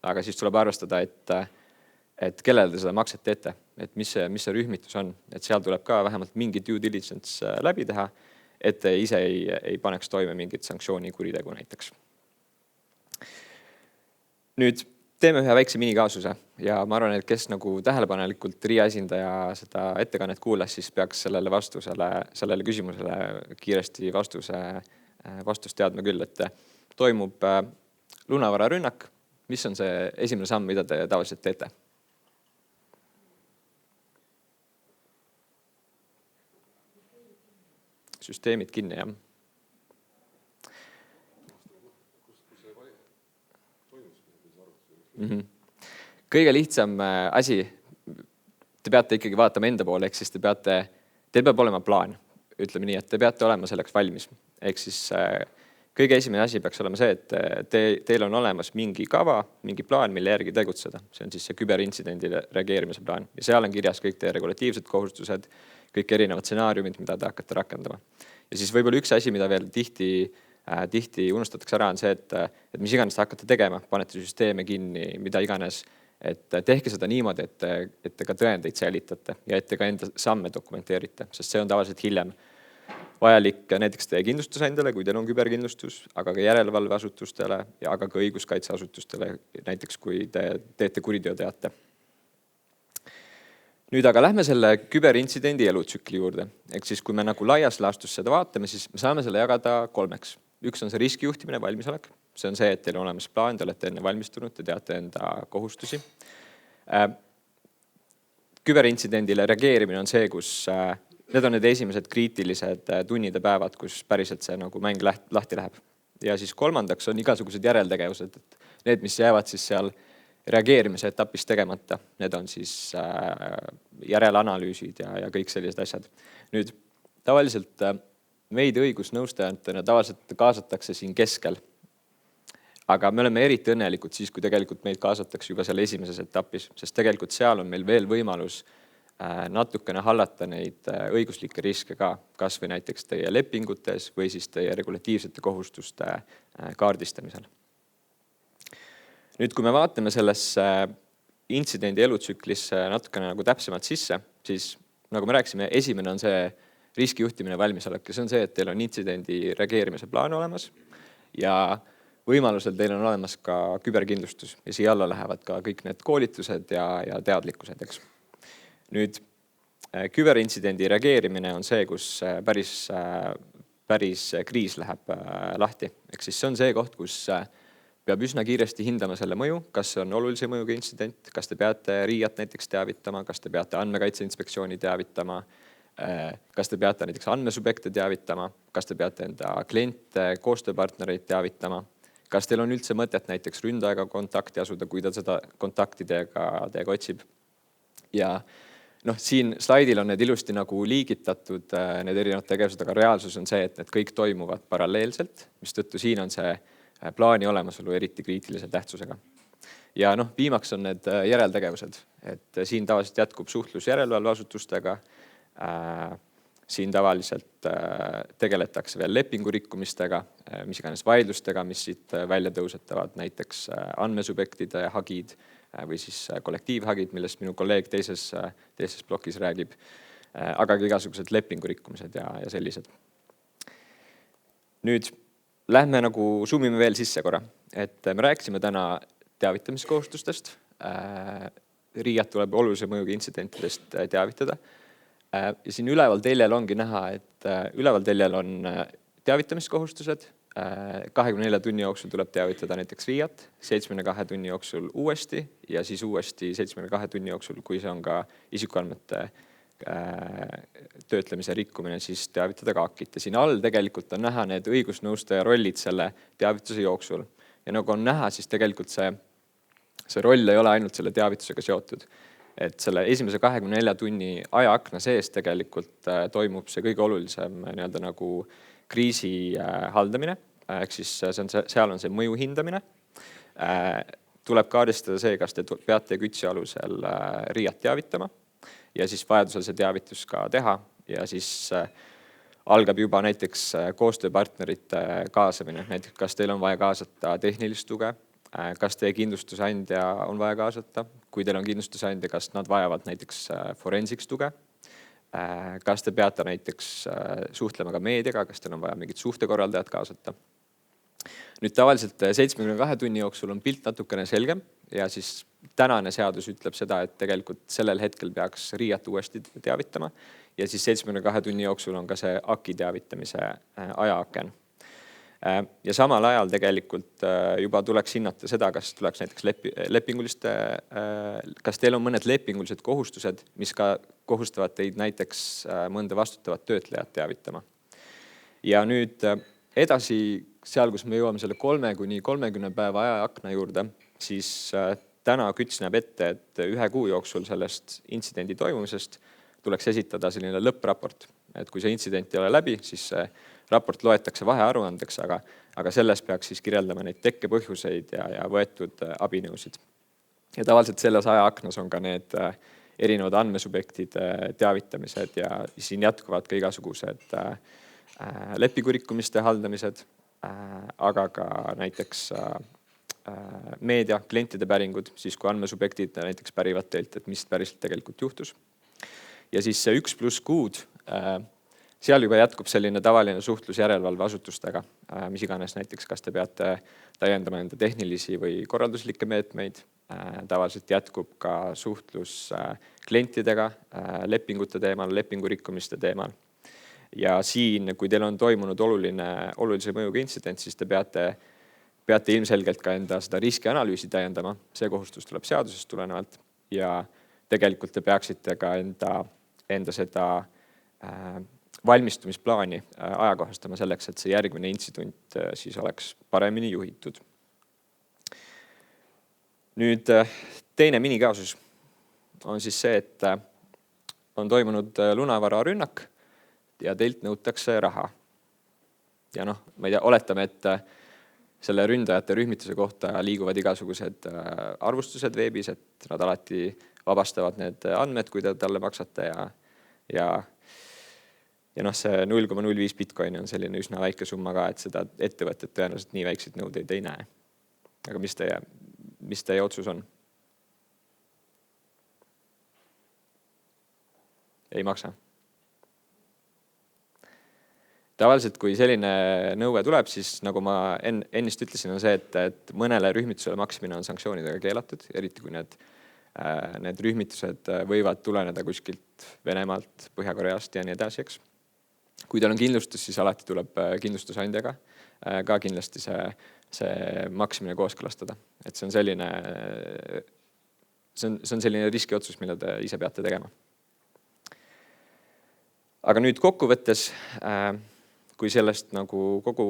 Aga siis tuleb arvestada, et kellele te seda makset teete, et mis see rühmitus on. Et seal tuleb ka vähemalt mingi due diligence läbi teha, et te ise ei paneks toime mingit sanktsioonikuritegu näiteks. Nüüd teeme ühe väikse minikaasuse ja ma arvan, et kes tähelepanelikult RIA esindaja seda ettekannet kuulas, siis peaks sellele küsimusele kiiresti vastust teadma küll, et toimub lunavararünnak. Mis on see esimene samm, mida te tavaliselt teete? Süsteemid kinni, jah. Kõige lihtsam asi, te peate ikkagi vaatama enda poole, ehk siis teil peab olema plaan, ütleme nii, et te peate olema selleks valmis. Ehk siis kõige esimene asi peaks olema see, et teil on olemas mingi kava, mingi plaan, mille järgi tegutseda. See on siis see küberintsidendile reageerimise plaan. Ja seal on kirjas kõik teie regulatiivsed kohustused, kõik erinevad stsenaariumid, mida te hakkate rakendama. Ja siis võib-olla üks asi, mida veel tihti unustatakse ära, on see, et mis iganes te hakkate tegema, panete süsteeme kinni, mida iganes, et tehke seda niimoodi, et te ka tõendeid säilitate ja et te ka enda samme dokumenteerite, sest see on tavaliselt hiljem vajalik näiteks teie kindlustusandjale, kui teil on küberkindlustus, aga ka järelevalveasutustele ja aga ka õiguskaitseasutustele, näiteks kui te teete kuriteo-teate. Nüüd aga lähme selle küberintsidendi elutsükli juurde. Ehk siis kui me laias laastus seda vaatame, siis me saame selle jagada 3. Üks on see riskijuhtimine, valmisolek. See on see, et teil on olemas plaan, te olete enne valmistunud, te teate enda kohustusi. Küberintsidendile reageerimine on see, kus need on need esimesed kriitilised tunnid ja päevad, kus päriselt see mäng lahti läheb. Ja siis 3. on igasugused järeltegevused, et need, mis jäävad siis seal reageerimise etapis tegemata, need on siis järelanalüüsid ja kõik sellised asjad. Nüüd tavaliselt meid õigusnõustajatena tavaliselt kaasatakse siin keskel. Aga me oleme eriti õnnelikud siis, kui tegelikult meid kaasatakse juba selle esimeses etapis, sest tegelikult seal on meil veel võimalus natukene hallata neid õiguslikke riske ka, kas või näiteks teie lepingutes või siis teie regulatiivsete kohustuste kaardistamisel. Nüüd, kui me vaatame sellesse intsidendi elutsüklisse natukene nagu täpsemalt sisse, siis nagu me rääkisime, esimene on see riskijuhtimine valmisolek ja see on see, et teil on intsidendi reageerimise plaan olemas ja võimalusel teil on olemas ka küberkindlustus ja siia alla lähevad ka kõik need koolitused ja teadlikkused, eks. Nüüd, küberintsidendi reageerimine on see, kus päris kriis läheb lahti. Ehk siis see on see koht, kus peab üsna kiiresti hindama selle mõju, kas see on olulise mõjuga intsident, kas te peate RIA-t näiteks teavitama, kas te peate Andmekaitse Inspektsiooni teavitama, kas te peate näiteks andmesubjekte teavitama, kas te peate enda kliente, koostööpartnereid teavitama, kas teil on üldse mõtet näiteks ründajaga kontakti asuda, kui ta seda kontakti teiega otsib. Ja siin slaidil on need ilusti nagu liigitatud, need erinevad tegevused, aga reaalsus on see, et need kõik toimuvad paralleelselt, mistõttu siin on see plaani olemasolu eriti kriitilise tähtsusega. Ja viimaks on need järeltegevused, et siin tavaliselt jätkub suhtlus järelevalveasutustega, siin tavaliselt tegeletakse veel lepingurikkumistega, mis iganes vaidlustega, mis siit välja tõusetavad, näiteks andmesubjektide hagid või siis kollektiivhagid, millest minu kolleeg teises plokis räägib, aga ka igasugused lepingurikkumised ja sellised. Nüüd lähme zoomime veel sisse korra, et me rääkisime täna teavitamiskohustustest, RIA-t tuleb olulise mõjuga intsidentidest teavitada ja siin üleval teljel ongi näha, et üleval teljel on teavitamiskohustused, 24 tunni jooksul tuleb teavitada näiteks RIA-t, 72 tunni jooksul uuesti ja siis uuesti 72 tunni jooksul, kui see on ka isikuandmete töötlemise rikkumine, siis teavitada ka AKIT. Ja siin all tegelikult on näha need õigusnõustaja rollid selle teavituse jooksul. Ja nagu on näha, siis tegelikult see roll ei ole ainult selle teavitusega seotud. Et selle esimese 24 tunni ajaakna sees tegelikult toimub see kõige olulisem nagu kriisi haldamine, ehk siis seal on see mõju hindamine. Tuleb kaardistada see, kas te peate kütsi alusel RIA-t teavitama ja siis vajadusel see teavitus ka teha ja siis algab juba näiteks koostööpartnerite kaasamine. Näiteks, kas teil on vaja kaasata tehnilist tuge, kas teie kindlustusandja on vaja kaasata, kui teil on kindlustusandja, kas nad vajavad näiteks forensiks tuge, kas te peate näiteks suhtlema ka meediaga, kas teil on vaja mingit suhtekorraldajat kaasata. Nüüd tavaliselt 72 tunni jooksul on pilt natukene selgem ja siis tänane seadus ütleb seda, et tegelikult sellel hetkel peaks RIA-t uuesti teavitama ja siis 72 tunni jooksul on ka see AKI teavitamise ajaaken. Ja samal ajal tegelikult juba tuleks hinnata seda, kas tuleks näiteks kas teil on mõned lepingulised kohustused, mis ka kohustavad teid näiteks mõnda vastutavat töötlejat teavitama. Ja nüüd edasi seal, kus me jõuame selle 3–30 päeva ajaakna juurde, siis täna KÜTS näeb ette, et 1 kuu jooksul sellest intsidendi toimumisest tuleks esitada selline lõppraport. Et kui see intsident ei ole läbi, siis see raport loetakse vahearuandeks, aga selles peaks siis kirjeldama neid tekkepõhjuseid ja võetud abinõusid. Ja tavaliselt selles ajaaknas on ka need erinevad andmesubjektide teavitamised ja siin jätkuvad ka igasugused lepingurikkumiste haldamised, aga ka näiteks meedia, klientide päringud, siis kui andmesubjektid näiteks pärivad teilt, et mis päriselt tegelikult juhtus. Ja siis see 1+ kuud, seal juba jätkub selline tavaline suhtlus järelevalveasutustega, mis iganes näiteks, kas te peate täiendama enda tehnilisi või korralduslikke meetmeid. Tavaliselt jätkub ka suhtlus klientidega, lepingute teemal, lepingurikkumiste teemal. Ja siin, kui teil on toimunud olulise mõjuga intsident, siis te peate ilmselgelt ka enda seda riskianalüüsi täiendama. See kohustus tuleb seadusest tulenevalt ja tegelikult te peaksite ka enda seda valmistumisplaani ajakohastama selleks, et see järgmine intsident siis oleks paremini juhitud. Nüüd teine minikaasus on siis see, et on toimunud lunavararünnak ja teilt nõutakse raha. Ja ma ei tea, oletame, et selle ründajate rühmituse kohta liiguvad igasugused arvustused veebis, et nad alati vabastavad need andmed, kui te talle maksate ja see 0,05 Bitcoini on selline üsna väike summa ka, et seda ettevõtted tõenäoliselt nii väikseid nõudeid ei näe. Aga mis teie otsus on? Ei maksa. Tavaliselt, kui selline nõue tuleb, siis nagu ma ennist ütlesin, on see, et mõnele rühmitusele maksmine on sanktsioonidega keelatud, eriti kui need rühmitused võivad tuleneda kuskilt Venemaalt, Põhja-Koreast ja nii edasi, eks. Kui teil on kindlustus, siis alati tuleb kindlustusandjaga ka kindlasti see maksmine kooskõlastada. Et see on selline riskiotsus, mille te ise peate tegema. Aga nüüd kokkuvõttes, kui sellest nagu kogu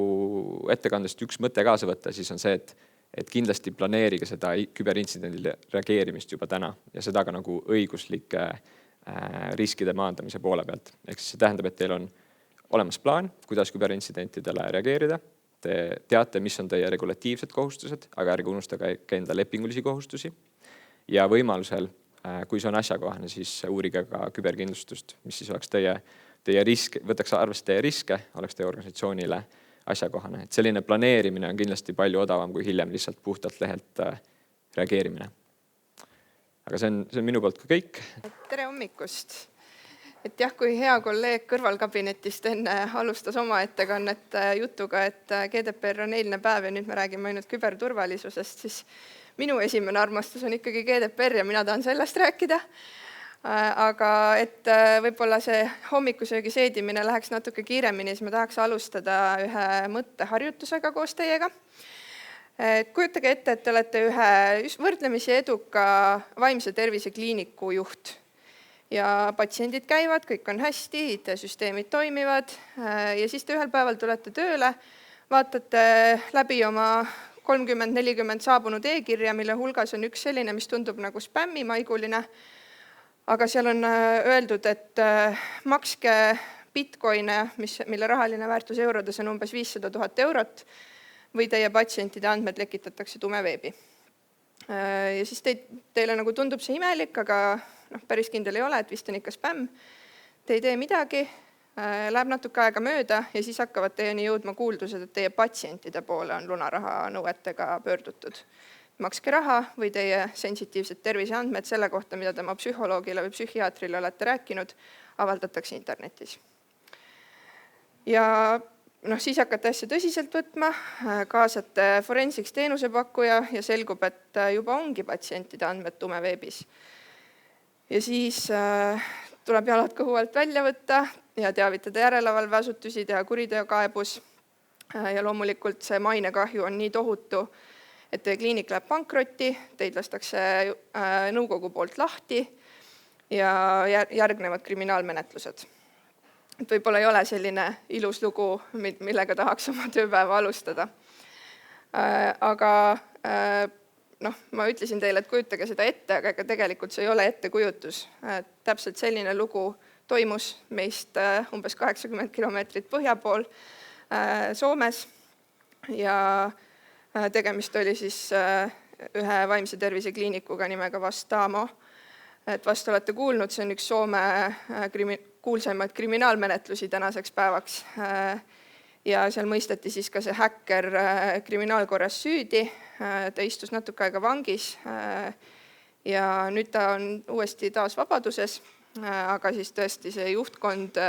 ettekandest üks mõte kaasa võtta, siis on see, et kindlasti planeerige seda küberintsidendile reageerimist juba täna ja seda ka nagu õiguslike riskide maandamise poole pealt. Ehk siis see tähendab, et teil on olemas plaan, kuidas küberintsidentidele reageerida. Te teate, mis on teie regulatiivsed kohustused, aga ärge unustage ka enda lepingulisi kohustusi. Ja võimalusel, kui see on asjakohane, siis uurige ka küberkindlustust, mis siis oleks teie risk, võtaks arvesse teie riske, oleks teie organisatsioonile asjakohane. Et selline planeerimine on kindlasti palju odavam kui hiljem lihtsalt puhtalt lehelt reageerimine. Aga see on minu poolt ka kõik. Tere hommikust! Et jah, kui hea kolleeg kõrvalkabinetist enne alustas oma ettekannet jutuga, et GDPR on eilne päev ja nüüd me räägime ainult küberturvalisusest, siis minu esimene armastus on ikkagi GDPR ja mina tahan sellest rääkida. Aga et võib-olla see hommikusöögi seedimine läheks natuke kiiremini, siis ma tahaks alustada ühe mõtteharjutusega koos teiega. Kujutage ette, et te olete ühe võrdlemisi eduka vaimse tervise kliiniku juht. Ja patsiendid käivad, kõik on hästi, IT-süsteemid toimivad ja siis te ühel päeval tulete tööle, vaatate läbi oma 30-40 saabunud e-kirja, mille hulgas on üks selline, mis tundub nagu spämmimaiguline, aga seal on öeldud, et makske bitcoine, mille rahaline väärtus eurodes on umbes 500 000 eurot või teie patsientide andmed lekitatakse tumeveebi. Ja siis teile nagu tundub see imelik, aga päris kindel ei ole, et vist on ikka spämm. Te ei tee midagi, läheb natuke aega mööda ja siis hakkavad teieni jõudma kuuldused, et teie patsientide poole on lunaraha nõuetega pöördutud. Makske raha või teie sensitiivsed terviseandmed selle kohta, mida tema psühholoogile või psühhiaatrile olete rääkinud, avaldatakse internetis. Ja siis hakkate asja tõsiselt võtma, kaasate forensiks teenusepakkuja ja selgub, et juba ongi patsientide andmed tumeveebis. Ja siis tuleb jalad kõhu alt välja võtta ja teavitada järelevalveasutusi, teha kuriteokaebus. Ja loomulikult see mainekahju on nii tohutu, et teie kliinik läheb pankrotti, teid lastakse nõukogu poolt lahti ja järgnevad kriminaalmenetlused. Et võib-olla ei ole selline ilus lugu, millega tahaks oma tööpäeva alustada. Aga ma ütlesin teile, et kujutage seda ette, aga tegelikult see ei ole ettekujutus. Täpselt selline lugu toimus meist umbes 80 kilomeetrit põhja pool Soomes ja tegemist oli siis ühe vaimse tervise kliinikuga nimega Vastaamo. Et vast olete kuulnud, see on üks Soome kuulsaimaid kriminaalmenetlusi tänaseks päevaks. Ja seal mõisteti siis ka see häkker kriminaalkorras süüdi. Ta istus natuke aega vangis ja nüüd ta on uuesti taas vabaduses, aga siis tõesti see juhtkond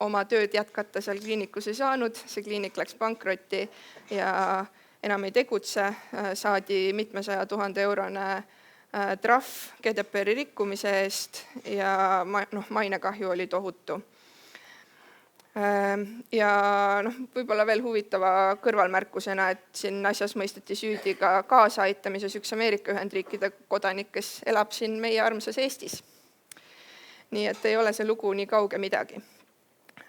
oma tööd jätkata seal kliinikus ei saanud. See kliinik läks pankrotti ja enam ei tegutse. Saadi mitmesaja 000 eurone trahv GDPR-i rikkumise eest ja mainekahju oli tohutu. Ja võib-olla veel huvitava kõrvalmärkusena, et siin asjas mõisteti süüdi ka kaasaaitamises üks Ameerika Ühendriikide kodanik, kes elab siin meie armsas Eestis. Nii et ei ole see lugu nii kauge midagi.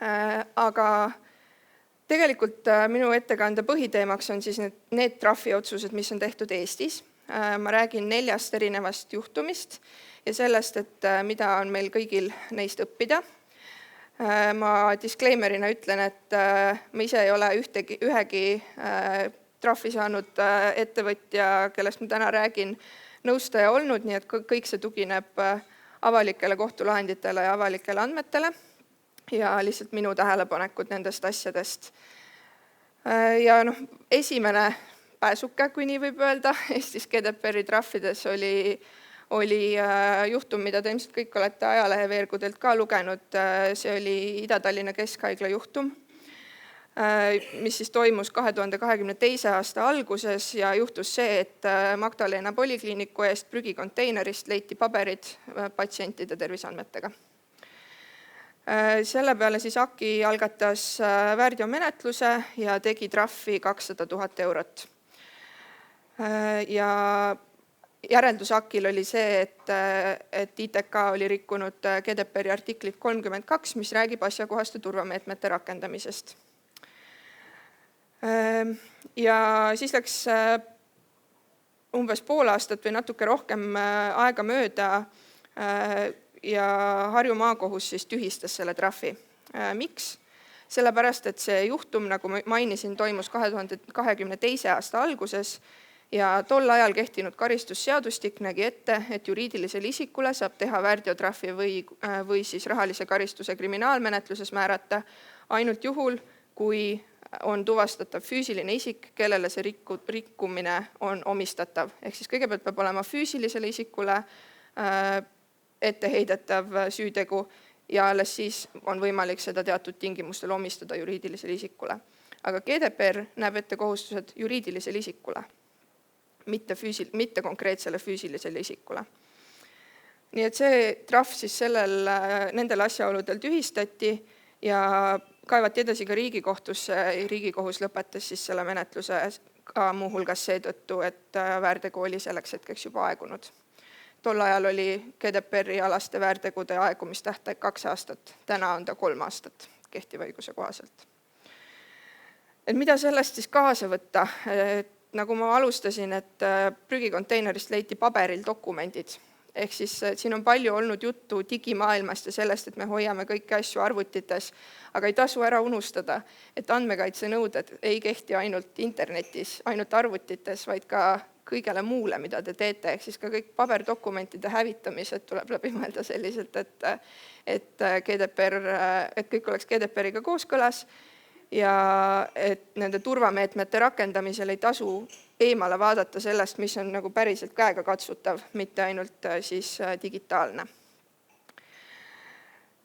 Aga tegelikult minu ettekande põhiteemaks on siis need trahviotsused, mis on tehtud Eestis. Ma räägin 4 erinevast juhtumist ja sellest, et mida on meil kõigil neist õppida. Ma disclaimerina ütlen, et ma ise ei ole ühegi trahvi saanud ettevõtja, kellest ma täna räägin, nõustaja olnud, nii et kõik see tugineb avalikele kohtulahenditele ja avalikele andmetele ja lihtsalt minu tähelepanekud nendest asjadest. Ja esimene pääsuke, kui nii võib öelda, Eestis GDPR-i trahvides oli juhtum, mida te ilmselt kõik olete ajaleheveergudelt ka lugenud. See oli Ida-Tallinna Keskhaigla juhtum, mis siis toimus 2022. aasta alguses ja juhtus see, et Magdalena polikliiniku eest prügikonteinerist leiti paberid patsientide terviseandmetega. Selle peale siis AKI algatas väärteomenetluse ja tegi trahvi 200 000 eurot. Ja järeldus AKIL oli see, et ITK oli rikkunud GDPR-i artiklit 32, mis räägib asjakohaste turvameetmete rakendamisest. Ja siis läks umbes pool aastat või natuke rohkem aega mööda ja Harju maakohus siis tühistas selle trahvi. Miks? Sellepärast, et see juhtum, nagu mainisin, toimus 2022. aasta alguses ja tol ajal kehtinud karistusseadustik nägi ette, et juriidilisele isikule saab teha väärteotrahvi või siis rahalise karistuse kriminaalmenetluses määrata ainult juhul, kui on tuvastatav füüsiline isik, kellele see rikkumine on omistatav. Ehk siis kõigepealt peab olema füüsilisele isikule etteheidetav süütegu ja alles siis on võimalik seda teatud tingimustel omistada juriidilisele isikule. Aga GDPR näeb ette kohustused juriidilisele isikule, mitte konkreetsele füüsilisele isikule. Nii et see trahv siis nendel asjaoludel tühistati ja kaevati edasi ka Riigikohtusse. Riigikohus lõpetas siis selle menetluse ka muuhulgas seetõttu, et väärtegu oli selleks hetkeks juba aegunud. Tol ajal oli GDPR-i alaste väärtegude aegumistähtaeg 2 aastat, täna on ta 3 aastat kehtiva õiguse kohaselt. Et mida sellest siis kaasa võtta? Nagu ma alustasin, et prügikonteinerist leiti paberil dokumendid. Ehk siis siin on palju olnud juttu digimaailmast ja sellest, et me hoiame kõiki asju arvutites, aga ei tasu ära unustada, et andmekaitsenõuded ei kehti ainult internetis, ainult arvutites, vaid ka kõigele muule, mida te teete. Ehk siis ka kõik paberdokumentide hävitamised tuleb läbi mõelda selliselt, et kõik oleks GDPR-iga kooskõlas ja et nende turvameetmete rakendamisel ei tasu eemale vaadata sellest, mis on nagu päriselt käega katsutav, mitte ainult siis digitaalne.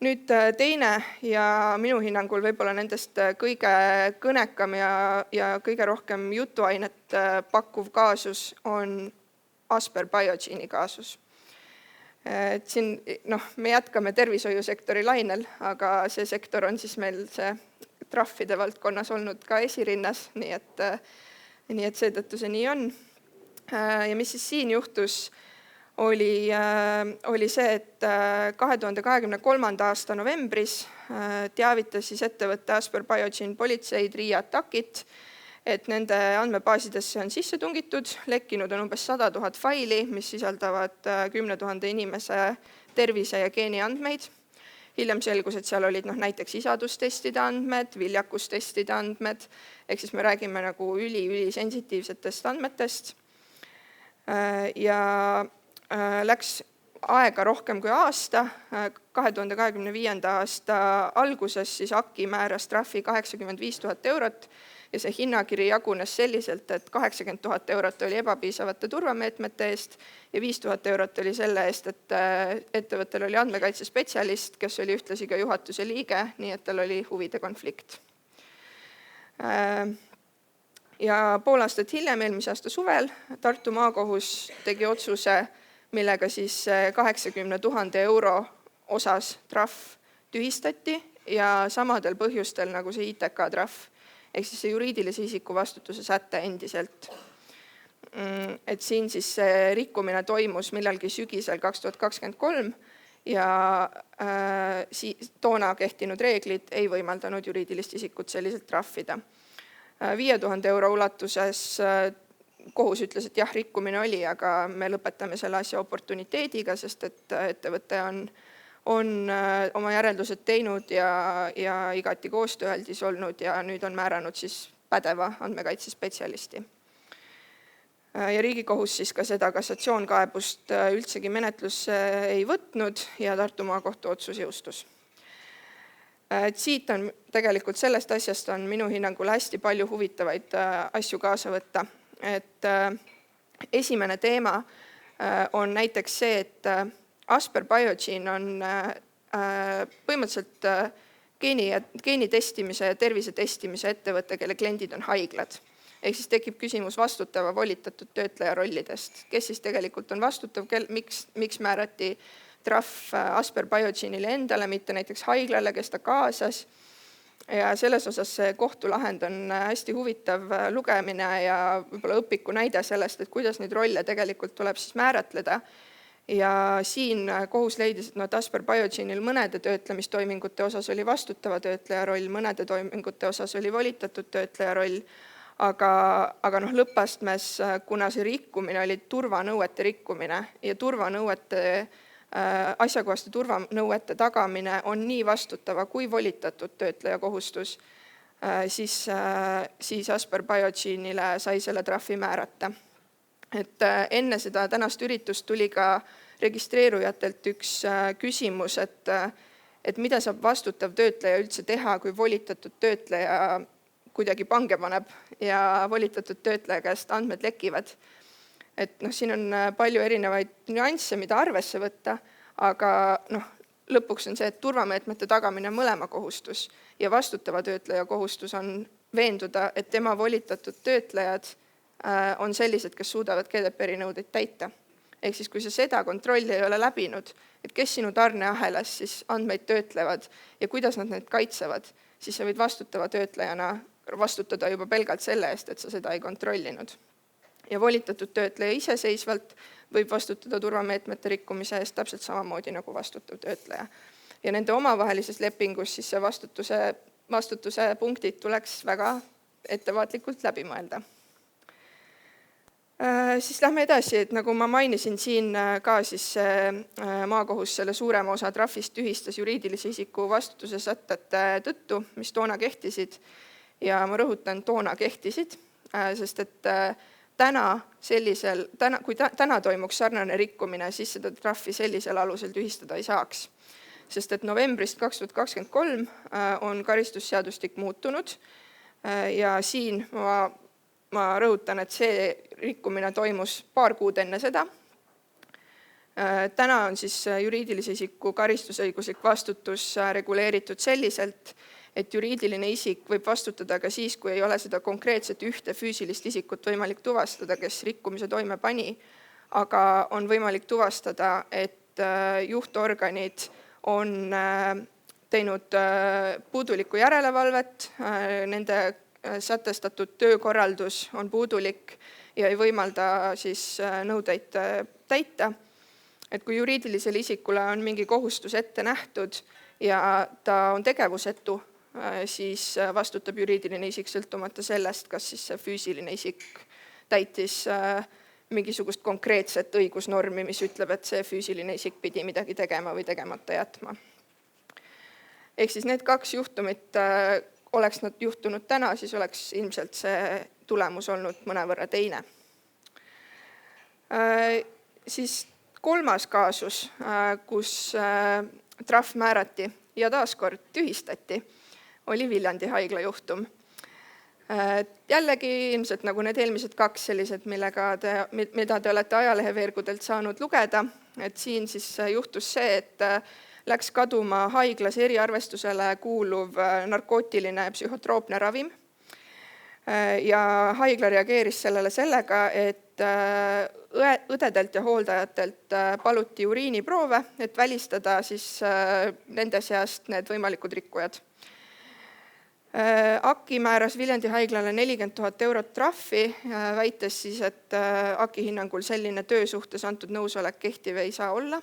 Nüüd teine ja minu hinnangul võib-olla nendest kõige kõnekam ja kõige rohkem jutuainet pakkuv kaasus on Asper Biogene'i kaasus. Siin, me jätkame tervishoiusektori lainel, aga see sektor on siis meil see trahvide valdkonnas olnud ka esirinnas, nii et seetõttu see nii on. Ja mis siis siin juhtus, oli see, et 2023. aasta novembris teavitas siis ettevõtte Asper Biogene politseid Riiat AKIt, et nende andmebaasidesse on sisse tungitud, lekkinud on umbes 100 000 faili, mis sisaldavad 10 000 inimese tervise- ja geeniandmeid. Hiljem selgus, et seal olid näiteks isadustestide andmed, viljakustestide andmed, ehk siis me räägime nagu ülisensitiivsetest andmetest. Ja läks aega rohkem kui aasta. 2025. aasta alguses siis AKI määras trahvi 85 000 eurot ja see hinnakiri jagunes selliselt, et 80 000 eurot oli ebapiisavate turvameetmete eest ja 5 000 eurot oli selle eest, et ettevõttel oli andmekaitsespetsialist, kes oli ühtlasi ka juhatuse liige, nii et tal oli huvide konflikt. Ja pool aastat hiljem, eelmise aasta suvel, Tartu maakohus tegi otsuse, millega siis 80 000 euro osas trahv tühistati ja samadel põhjustel nagu see ITK trahv, ehk siis see juriidilise isiku vastutuse säte endiselt. Et siin siis see rikkumine toimus millalgi sügisel 2023 ja toona kehtinud reeglid ei võimaldanud juriidilist isikut selliselt trahvida. 5000 euro ulatuses kohus ütles, et jah, rikkumine oli, aga me lõpetame selle asja oportuniteediga, sest et ettevõte on oma järeldused teinud ja igati koostööaldis olnud ja nüüd on määranud siis pädeva andmekaitsespetsialisti. Ja Riigikohus siis ka seda kassatsioonkaebust üldsegi menetlusse ei võtnud ja Tartu Maakohtu otsus jõustus. Siit on tegelikult sellest asjast on minu hinnangul hästi palju huvitavaid asju kaasa võtta. Et esimene teema on näiteks see, et Asper Biogene on põhimõtteliselt geenitestimise ja tervisetestimise ettevõte, kelle kliendid on haiglad. Ehk siis tekib küsimus vastutava volitatud töötleja rollidest. Kes siis tegelikult on vastutav, miks määrati trahv Asper Biogene'ile endale, mitte näiteks haiglale, kes ta kaasas. Ja selles osas see kohtulahend on hästi huvitav lugemine ja võib-olla õpiku näide sellest, et kuidas neid rolle tegelikult tuleb siis määratleda. Ja siin kohus leidis, et Asper Biogene'il mõnede töötlemistoimingute osas oli vastutava töötleja roll, mõnede toimingute osas oli volitatud töötleja roll, aga lõppastmes, kuna see rikkumine oli turvanõuete rikkumine ja asjakohaste turvanõuete tagamine on nii vastutava kui volitatud töötleja kohustus, siis Asper Biogene'ile sai selle trahvi määrata. Et enne seda tänast üritust tuli ka registreerujatelt üks küsimus, et mida saab vastutav töötleja üldse teha, kui volitatud töötleja kuidagi pange paneb ja volitatud töötleja käest andmed lekivad. Et siin on palju erinevaid nüansse, mida arvesse võtta, aga lõpuks on see, et turvameetmete tagamine on mõlema kohustus ja vastutava töötleja kohustus on veenduda, et tema volitatud töötlejad on sellised, kes suudavad GDPR-i nõudeid täita. Ehk siis, kui sa seda kontrolli ei ole läbinud, et kes sinu tarneahelas siis andmeid töötlevad ja kuidas nad need kaitsevad, siis sa võid vastutava töötlejana vastutada juba pelgalt selle eest, et sa seda ei kontrollinud. Ja volitatud töötleja iseseisvalt võib vastutada turvameetmete rikkumise eest täpselt samamoodi nagu vastutav töötleja. Ja nende omavahelises lepingus siis see vastutuse punktid tuleks väga ettevaatlikult läbi mõelda. Siis lähme edasi, et nagu ma mainisin siin ka, siis maakohus selle suurema osa trahvist tühistas juriidilise isiku vastutuse sätete tõttu, mis toona kehtisid. Ja ma rõhutan, toona kehtisid, sest et kui täna toimuks sarnane rikkumine, siis seda trahvi sellisel alusel tühistada ei saaks. Sest et novembrist 2023 on karistusseadustik muutunud ja siin ma rõhutan, et see rikkumine toimus paar kuud enne seda. Täna on siis juriidilise isiku karistusõiguslik vastutus reguleeritud selliselt, et juriidiline isik võib vastutada ka siis, kui ei ole seda konkreetset ühte füüsilist isikut võimalik tuvastada, kes rikkumise toime pani, aga on võimalik tuvastada, et juhtorganid on teinud puudulikku järelevalvet, nende sätestatud töökorraldus on puudulik ja ei võimalda siis nõudeid täita. Et kui juriidilisele isikule on mingi kohustus ette nähtud ja ta on tegevusetu, siis vastutab juriidiline isik sõltumata sellest, kas siis see füüsiline isik täitis mingisugust konkreetset õigusnormi, mis ütleb, et see füüsiline isik pidi midagi tegema või tegemata jätma. Ehk siis need kaks juhtumit oleks nad juhtunud täna, siis oleks ilmselt see tulemus olnud mõnevõrra teine. Siis kolmas kaasus, kus trahv määrati ja taaskord tühistati, oli Viljandi haigla juhtum. Jällegi ilmselt nagu need eelmised kaks sellised, mida te olete ajaleheveergudelt saanud lugeda, et siin siis juhtus see, et läks kaduma haiglas eriarvestusele kuuluv narkootiline psühhotroopne ravim ja haigla reageeris sellele sellega, et õdedelt ja hooldajatelt paluti uriiniproove, et välistada siis nende seast need võimalikud rikkujad. AKI määras Viljandi haiglale 40 000 eurot trahvi, väites siis, et AKI hinnangul selline töösuhtes antud nõusolek kehtiv ei saa olla,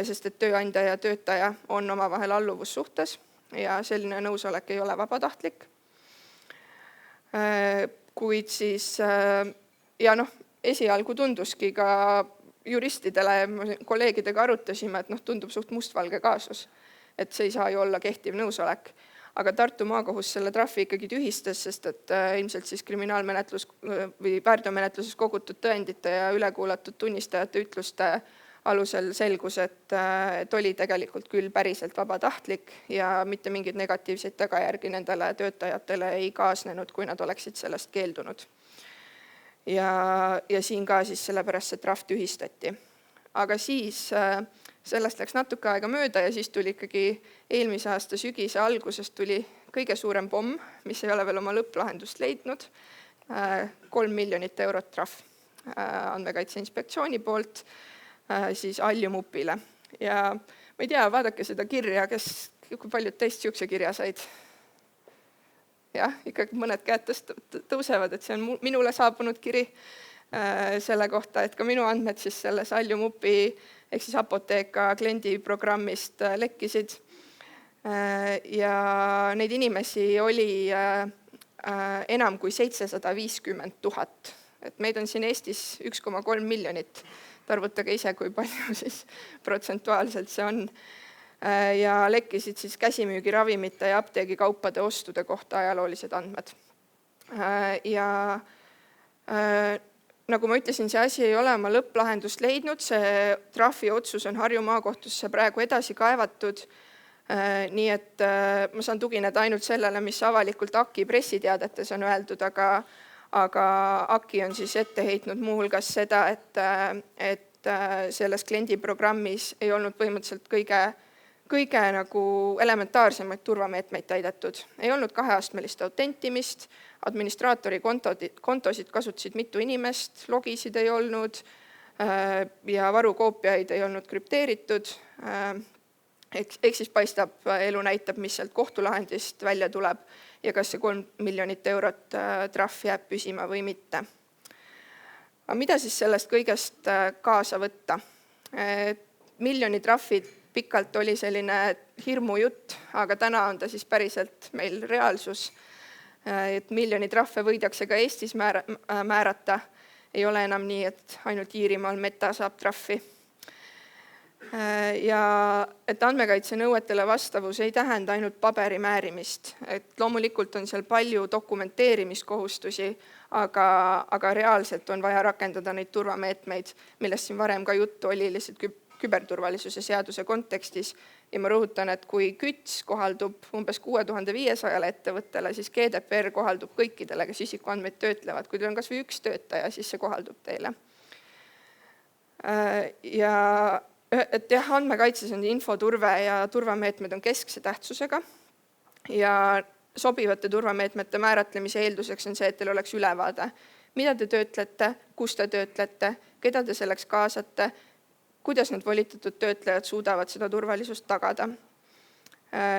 sest et tööandja ja töötaja on omavahel alluvussuhtes ja selline nõusolek ei ole vabatahtlik. Kuid siis, esialgu tunduski ka juristidele kolleegidega arutasime, et tundub suht mustvalge kaasus, et see ei saa ju olla kehtiv nõusolek. Aga Tartu maakohus selle trahvi ikkagi tühistas, sest et ilmselt siis kriminaalmenetlus või väärteomenetluses kogutud tõendite ja ülekuulatud tunnistajate ütluste alusel selgus, et oli tegelikult küll päriselt vabatahtlik ja mitte mingeid negatiivseid tagajärgi nendele töötajatele ei kaasnenud, kui nad oleksid sellest keeldunud. Ja siin ka siis sellepärast see trahv tühistati. Aga siis sellest läks natuke aega mööda ja siis tuli ikkagi eelmise aasta sügise algusest tuli kõige suurem pomm, mis ei ole veel oma lõpplahendust leidnud, 3 miljonit eurot trahv Andmekaitse Inspektsiooni poolt siis Alju-Mupile. Ja ma ei tea, vaadake seda kirja, kui paljud teist siukse kirja said. Jah, ikkagi mõned käed tõusevad, et see on minule saabunud kiri selle kohta, et ka minu andmed siis selles Alju-Mupi ehk siis Apotheka kliendiprogrammist lekkisid. Ja neid inimesi oli enam kui 750 000. Et meid on siin Eestis 1,3 miljonit. Arvutage ise, kui palju siis protsentuaalselt see on. Ja lekkisid siis käsimüügiravimite ja apteegikaupade ostude kohta ajaloolised andmed. Ja nagu ma ütlesin, see asi ei ole oma lõpplahendust leidnud, see trahvi otsus on Harju maakohtusse praegu edasi kaevatud, nii et ma saan tugineda ainult sellele, mis avalikult AKI pressiteadetes on öeldud, aga AKI on siis ette heitnud muuhulgas seda, et selles kliendiprogrammis ei olnud põhimõtteliselt kõige nagu elementaarsemaid turvameetmeid täidetud. Ei olnud 2-astmelist autentimist, administraatori kontosid kasutasid mitu inimest, logisid ei olnud ja varukoopiaid ei olnud krüpteeritud. Ehk siis paistab, elu näitab, mis sealt kohtulahendist välja tuleb ja kas see 3 miljonit eurot trahv jääb püsima või mitte. Aga mida siis sellest kõigest kaasa võtta? Miljoni trahvid pikalt oli selline hirmujutt, aga täna on ta siis päriselt meil reaalsus, et miljoni trahve võidakse ka Eestis määrata. Ei ole enam nii, et ainult Iirimaal Meta saab trahvi. Ja et andmekaitse nõuetele vastavus ei tähenda ainult paberi määrimist. Et loomulikult on seal palju dokumenteerimiskohustusi, aga reaalselt on vaja rakendada neid turvameetmeid, millest siin varem ka juttu oli lihtsalt küberturvalisuse seaduse kontekstis. Ja ma rõhutan, et kui KÜTS kohaldub umbes 6500 ettevõttele, siis GDPR kohaldub kõikidele, kes isikuandmeid töötlevad. Kui teil on kas või üks töötaja, siis see kohaldub teile. Ja et jah, andmekaitses on infoturve ja turvameetmed on keskse tähtsusega ja sobivate turvameetmete määratlemise eelduseks on see, et teil oleks ülevaade, mida te töötlete, kus te töötlete, keda te selleks kaasate, kuidas need volitatud töötlejad suudavad seda turvalisust tagada.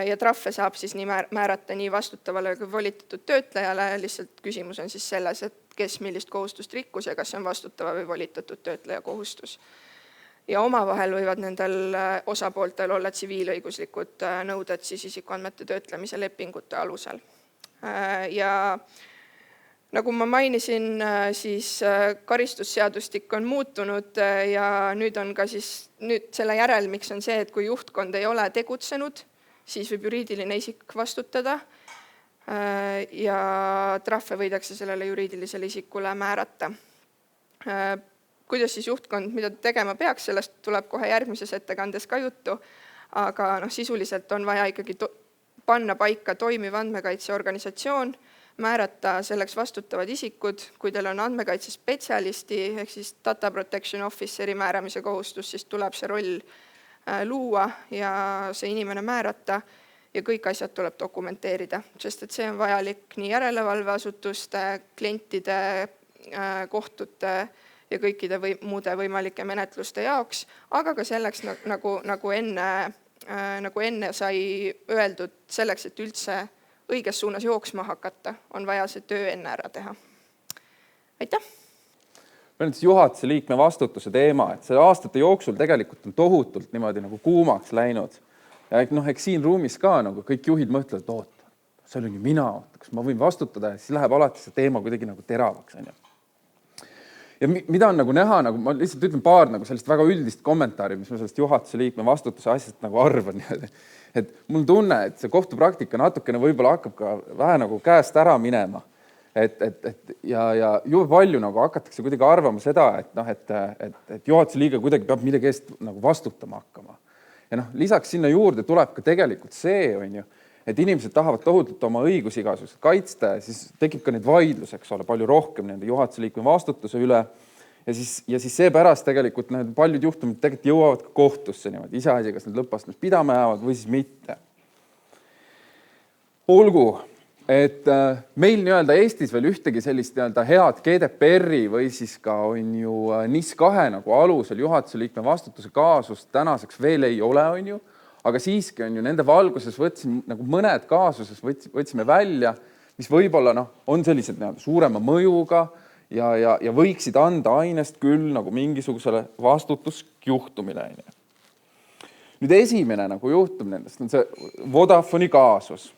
Ja trahve saab siis määrata nii vastutavale kui volitatud töötlejale, lihtsalt küsimus on siis selles, et kes millist kohustust rikkus ja kas see on vastutava või volitatud töötleja kohustus. Ja omavahel võivad nendel osapooltel olla tsiviilõiguslikud nõuded siis isikuandmete töötlemise lepingute alusel. Ja nagu ma mainisin, siis karistusseadustik on muutunud ja nüüd on ka siis selle järelmiks on see, et kui juhtkond ei ole tegutsenud, siis võib juriidiline isik vastutada ja trahve võidakse sellele juriidilisele isikule määrata. Kuidas siis juhtkond, mida tegema peaks, sellest tuleb kohe järgmises ettekandes ka juttu, aga sisuliselt on vaja ikkagi panna paika toimiv andmekaitseorganisatsioon, määrata selleks vastutavad isikud, kui teil on andmekaitse spetsialisti ehk siis data protection officeri määramise kohustus, siis tuleb see roll luua ja see inimene määrata ja kõik asjad tuleb dokumenteerida, sest et see on vajalik nii järelevalveasutuste, klientide, kohtute ja kõikide muude võimalike menetluste jaoks, aga ka selleks, nagu enne sai öeldud, selleks, et üldse õiges suunas jooksma hakata, on vaja see töö enne ära teha. Aitäh! Meil on juhatuse liikme vastutuse teema, et see aastate jooksul tegelikult on tohutult niimoodi nagu kuumaks läinud. Ja eks siin ruumis ka nagu kõik juhid mõtlevad, et oota, see olin ju mina, kas ma võin vastutada ja siis läheb alati see teema kuidagi nagu teravaks. ja mida on nagu näha, nagu ma lihtsalt ütlen paar nagu sellist väga üldist kommentaari, mis ma sellest juhatuse liikme vastutuse asjast nagu arvan. Et mul tunne, et see kohtupraktika natukene võib-olla hakkab ka vähe nagu käest ära minema. Ja jube palju nagu hakatakse kuidagi arvama seda, et juhatuse liige kuidagi peab millegi eest nagu vastutama hakkama. Ja lisaks sinna juurde tuleb ka tegelikult see, et inimesed tahavad tohutult oma õigusi igasugused kaitsta ja siis tekib ka need vaidlus, eks ole, palju rohkem nende juhatuse liikme vastutuse üle. Ja siis seepärast tegelikult paljud juhtumid tegelikult jõuavad ka kohtusse niimoodi. Iseasi, kas need lõppastmes pidama jäävad või siis mitte. Olgu, et meil nii-öelda Eestis veel ühtegi sellist nii-öelda head GDPR-i või siis ka on ju NIS2 nagu alusel juhatuse liikme vastutuse kaasust tänaseks veel ei ole, on ju. Aga siiski on ju nende valguses võtsime nagu mõned kaasuses võtsime välja, mis võib-olla on sellised nii-öelda suurema mõjuga ja võiksid anda ainest küll nagu mingisugusele vastutusjuhtumile. Nüüd esimene nagu juhtum nendest on see Vodafone'i kaasus.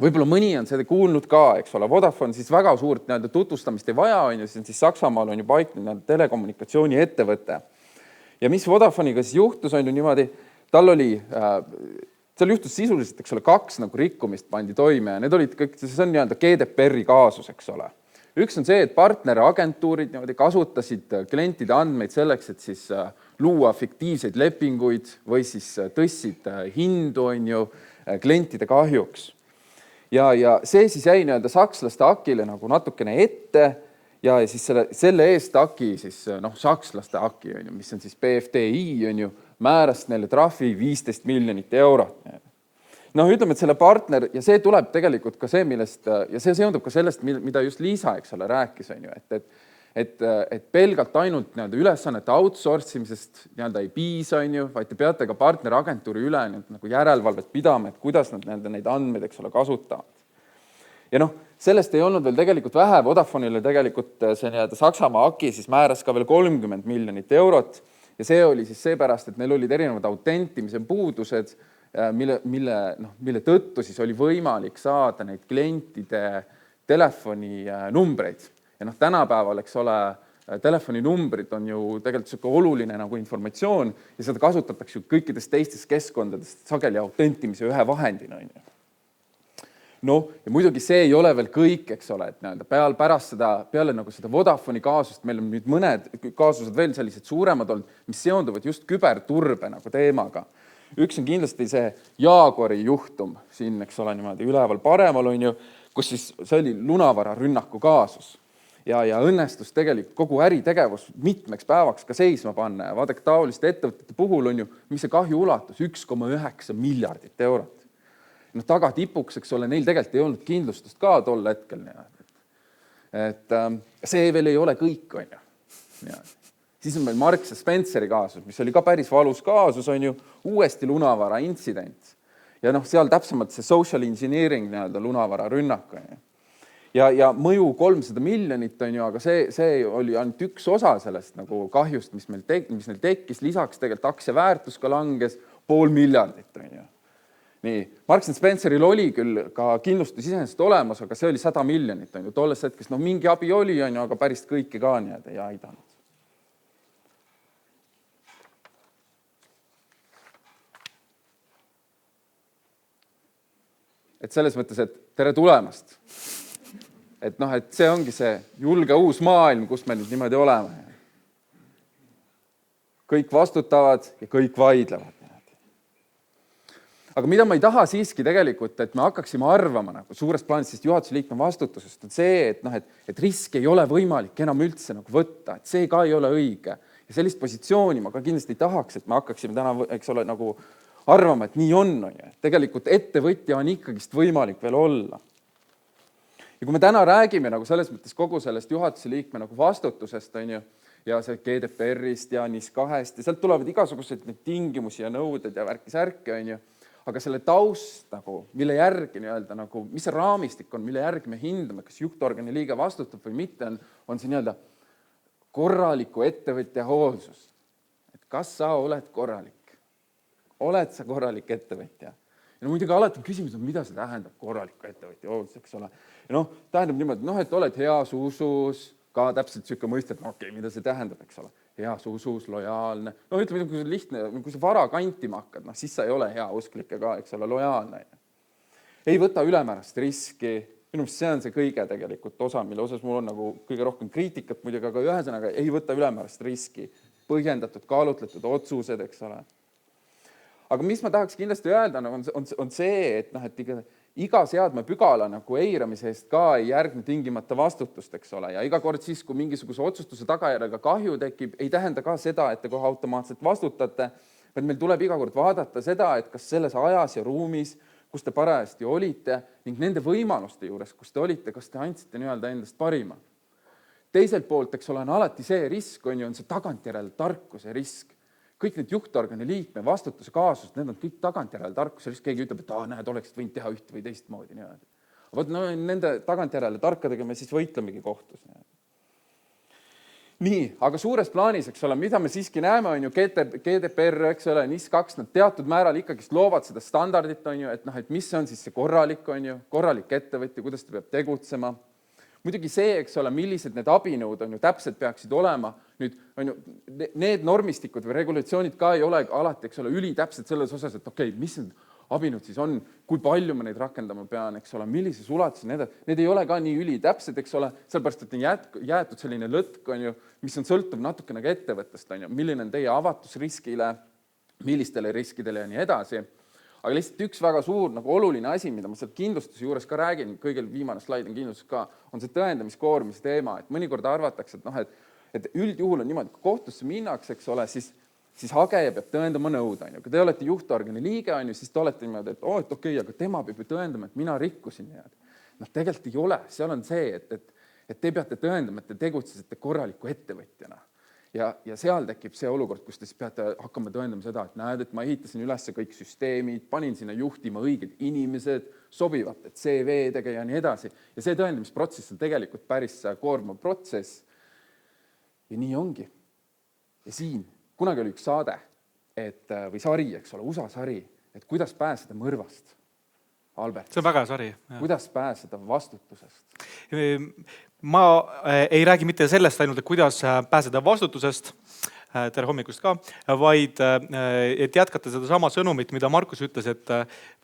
Võib-olla mõni on seda kuulnud ka, eks ole. Vodafone siis väga suurt nii-öelda tutvustamist ei vaja, on ju, siis Saksamaal on ju paiknenud telekommunikatsiooni ettevõte. Ja mis Vodafone'iga siis juhtus, on ju niimoodi, tal oli, seal juhtus sisuliselt, eks ole, 2 nagu rikkumist pandi toime ja need olid kõik, see on nii-öelda GDPR-i kaasus, eks ole. Üks on see, et partneragentuurid niimoodi kasutasid klientide andmeid selleks, et siis luua fiktiivseid lepinguid või siis tõstsid hindu, on ju, klientide kahjuks. Ja see siis jäi nii-öelda sakslaste akile nagu natukene ette ja siis selle eest aki siis sakslaste aki, on ju, mis on siis BFDI, on ju, määras neile trahvi 15 miljonit eurot. Ütleme, et selle partner, ja see tuleb tegelikult ka see, millest, ja see seondub ka sellest, mida just Liisa, eks ole, rääkis, on ju, et pelgalt ainult ülesannete outsourcimisest ei piisa, on ju, vaid te peate ka partneragentuuri üle nagu järelevalvet pidama, et kuidas nad neid andmeid, eks ole, kasutavad. Ja sellest ei olnud veel tegelikult vähe, Vodafone'ile tegelikult see Saksamaa aki siis määras ka veel 30 miljonit eurot ja see oli siis seepärast, et neil olid erinevad autentimise puudused, mille tõttu siis oli võimalik saada neid klientide telefoninumbreid. Ja tänapäeval, eks ole, telefoninumbrid on ju tegelikult oluline nagu informatsioon ja seda kasutatakse ju kõikides teistes keskkondades sageli autentimise ühe vahendina. Ja muidugi see ei ole veel kõik, eks ole, et pärast peale nagu seda Vodafone'i kaasust meil on nüüd mõned kaasused veel sellised suuremad olnud, mis seonduvad just küberturbe nagu teemaga. Üks on kindlasti see Jaagori juhtum siin, eks ole, niimoodi üleval paremal on ju, kus siis see oli lunavara rünnaku kaasus. Ja õnnestus tegelikult kogu äritegevus mitmeks päevaks ka seisma panna ja vaadake taoliste ettevõtete puhul on ju, mis see kahju ulatus, 1,9 miljardit eurot. Tagatipuks, eks ole, neil tegelikult ei olnud kindlustust ka tol hetkel. Et see veel ei ole kõik, on ju. Siis on meil Marks & Spenceri kaasus, mis oli ka päris valus kaasus, on ju, uuesti lunavara intsident. Ja seal täpsemalt see social engineering lunavara rünnak, on ju. Ja mõju 300 miljonit, on ju, aga see oli ainult üks osa sellest nagu kahjust, mis neil tekkis. Lisaks tegelikult aktsia väärtus ka langes 500 miljardit, on ju. Nii, Marks & Spenceril oli küll ka kindlustus iseenesest olemas, aga see oli 100 miljonit, on ju. Tolles hetkes, mingi abi oli, on ju, aga päris kõiki ka ei aidanud. Et selles mõttes, et tere tulemast. Et see ongi see julge uus maailm, kus me nüüd niimoodi oleme. Kõik vastutavad ja kõik vaidlevad. Aga mida ma ei taha siiski tegelikult, et me hakkaksime arvama nagu suures plaanis juhatuse liikme vastutusest, on see, et riski ei ole võimalik enam üldse nagu võtta, et see ka ei ole õige. Ja sellist positsiooni ma ka kindlasti ei tahaks, et me hakkaksime täna, eks ole, nagu arvama, et nii on. Tegelikult ettevõtja on ikkagist võimalik veel olla. Ja kui me täna räägime nagu selles mõttes kogu sellest juhatuse liikme nagu vastutusest, on ju, ja see GDPR-ist ja NIS2-st ja sealt tulevad igasugused neid tingimusi ja nõuded ja värki-särki, on ju. Aga selle taust, nagu, mille järgi nii-öelda, nagu, mis see raamistik on, mille järgi me hindame, kas juhtorgani liige vastutab või mitte, on see nii-öelda korraliku ettevõtja hoolsus. Et kas sa oled korralik? Oled sa korralik ettevõtja? Ja muidugi alati on küsimus, mida see tähendab korraliku ettevõtja hoolsus, eks ole. Ja tähendab niimoodi, et oled heas usus, ka täpselt niisugune mõiste, et no okei, mida see tähendab, eks ole. Heas usus, lojaalne. No ütleme, kui see lihtne, kui sa vara kantima hakkad, siis sa ei ole heausklik ka, eks ole, lojaalne. Ei võta ülemäärast riski. Minu meelest see on see kõige tegelikult osa, mille osas mul on nagu kõige rohkem kriitikat muidugi, aga ühesõnaga ei võta ülemäärast riski. Põhjendatud, kaalutletud otsused, eks ole. Aga mis ma tahaks kindlasti öelda, on see, et iga seadmepügala nagu eiramise eest ka ei järgne tingimata vastutust, eks ole. Ja iga kord siis, kui mingisuguse otsustuse tagajärjega kahju tekib, ei tähenda ka seda, et te kohe automaatselt vastutate, vaid meil tuleb iga kord vaadata seda, et kas selles ajas ja ruumis, kus te parajasti olite ning nende võimaluste juures, kus te olite, kas te andsite nii-öelda endast parima. Teiselt poolt, eks ole, on alati see risk, on see tagantjärele tarkuse risk. Kõik need juhtorgani liikme vastutuse kaasused, need on kõik tagantjärele tarkuse risk. Keegi ütleb, et näed, oleksid võinud teha üht või teistmoodi. Võt, nende tagantjärele tarkadega me siis võitlemegi kohtus. Nii, aga suures plaanis, eks ole, mida me siiski näeme, on ju GDPR, eks ole, NIS2, nad teatud määral ikkagi loovad seda standardit, on ju, et mis on siis see korralik, on ju, korralik ettevõtja, kuidas ta peab tegutsema. Muidugi see, eks ole, millised need abinõud on ju täpselt peaksid olema. Nüüd on ju, need normistikud või regulatsioonid ka ei ole alati, eks ole, ülitäpselt selles osas, et okei, mis need abinõud siis on, kui palju ma neid rakendama pean, eks ole, millises ulatuses need ei ole ka nii ülitäpsed, eks ole, sellepärast, et on jäetud selline lõtk, on ju, mis on sõltuv natukene ka ettevõttest, on ju, milline on teie avatus riskile, millistele riskidele ja nii edasi. Aga lihtsalt üks väga suur oluline asi, mida ma sealt kindlustuse juures ka räägin, kõigil viimane slaid on kindlustus ka, on see tõendamiskoormise teema. Et mõnikord arvatakse, et üldjuhul on niimoodi, kui kohtusse minnakse, eks ole, siis hageja peab tõendama nõuda. Kui te olete juhtorgani liige, siis te olete niimoodi, et okei, aga tema peab ju tõendama, et mina rikkusin. Tegelikult ei ole. Seal on see, et te peate tõendama, et te tegutsesite korraliku ettevõtjana. Ja seal tekib see olukord, kus te peate hakkama tõendama seda, et näed, et ma ehitasin üles kõik süsteemid, panin sinna juhtima õiged inimesed, sobivate CV-dega ja nii edasi. Ja see tõendamisprotsess on tegelikult päris koormav protsess. Ja nii ongi. Ja siin kunagi oli üks saade, või sari, eks ole, USA sari, et kuidas pääseda mõrvast. Albert, see on väga sari. Kuidas pääseda vastutusest? Ma ei räägi mitte sellest ainult, et kuidas pääseda vastutusest, tere hommikust ka, vaid et jätkata seda sama sõnumit, mida Markus ütles, et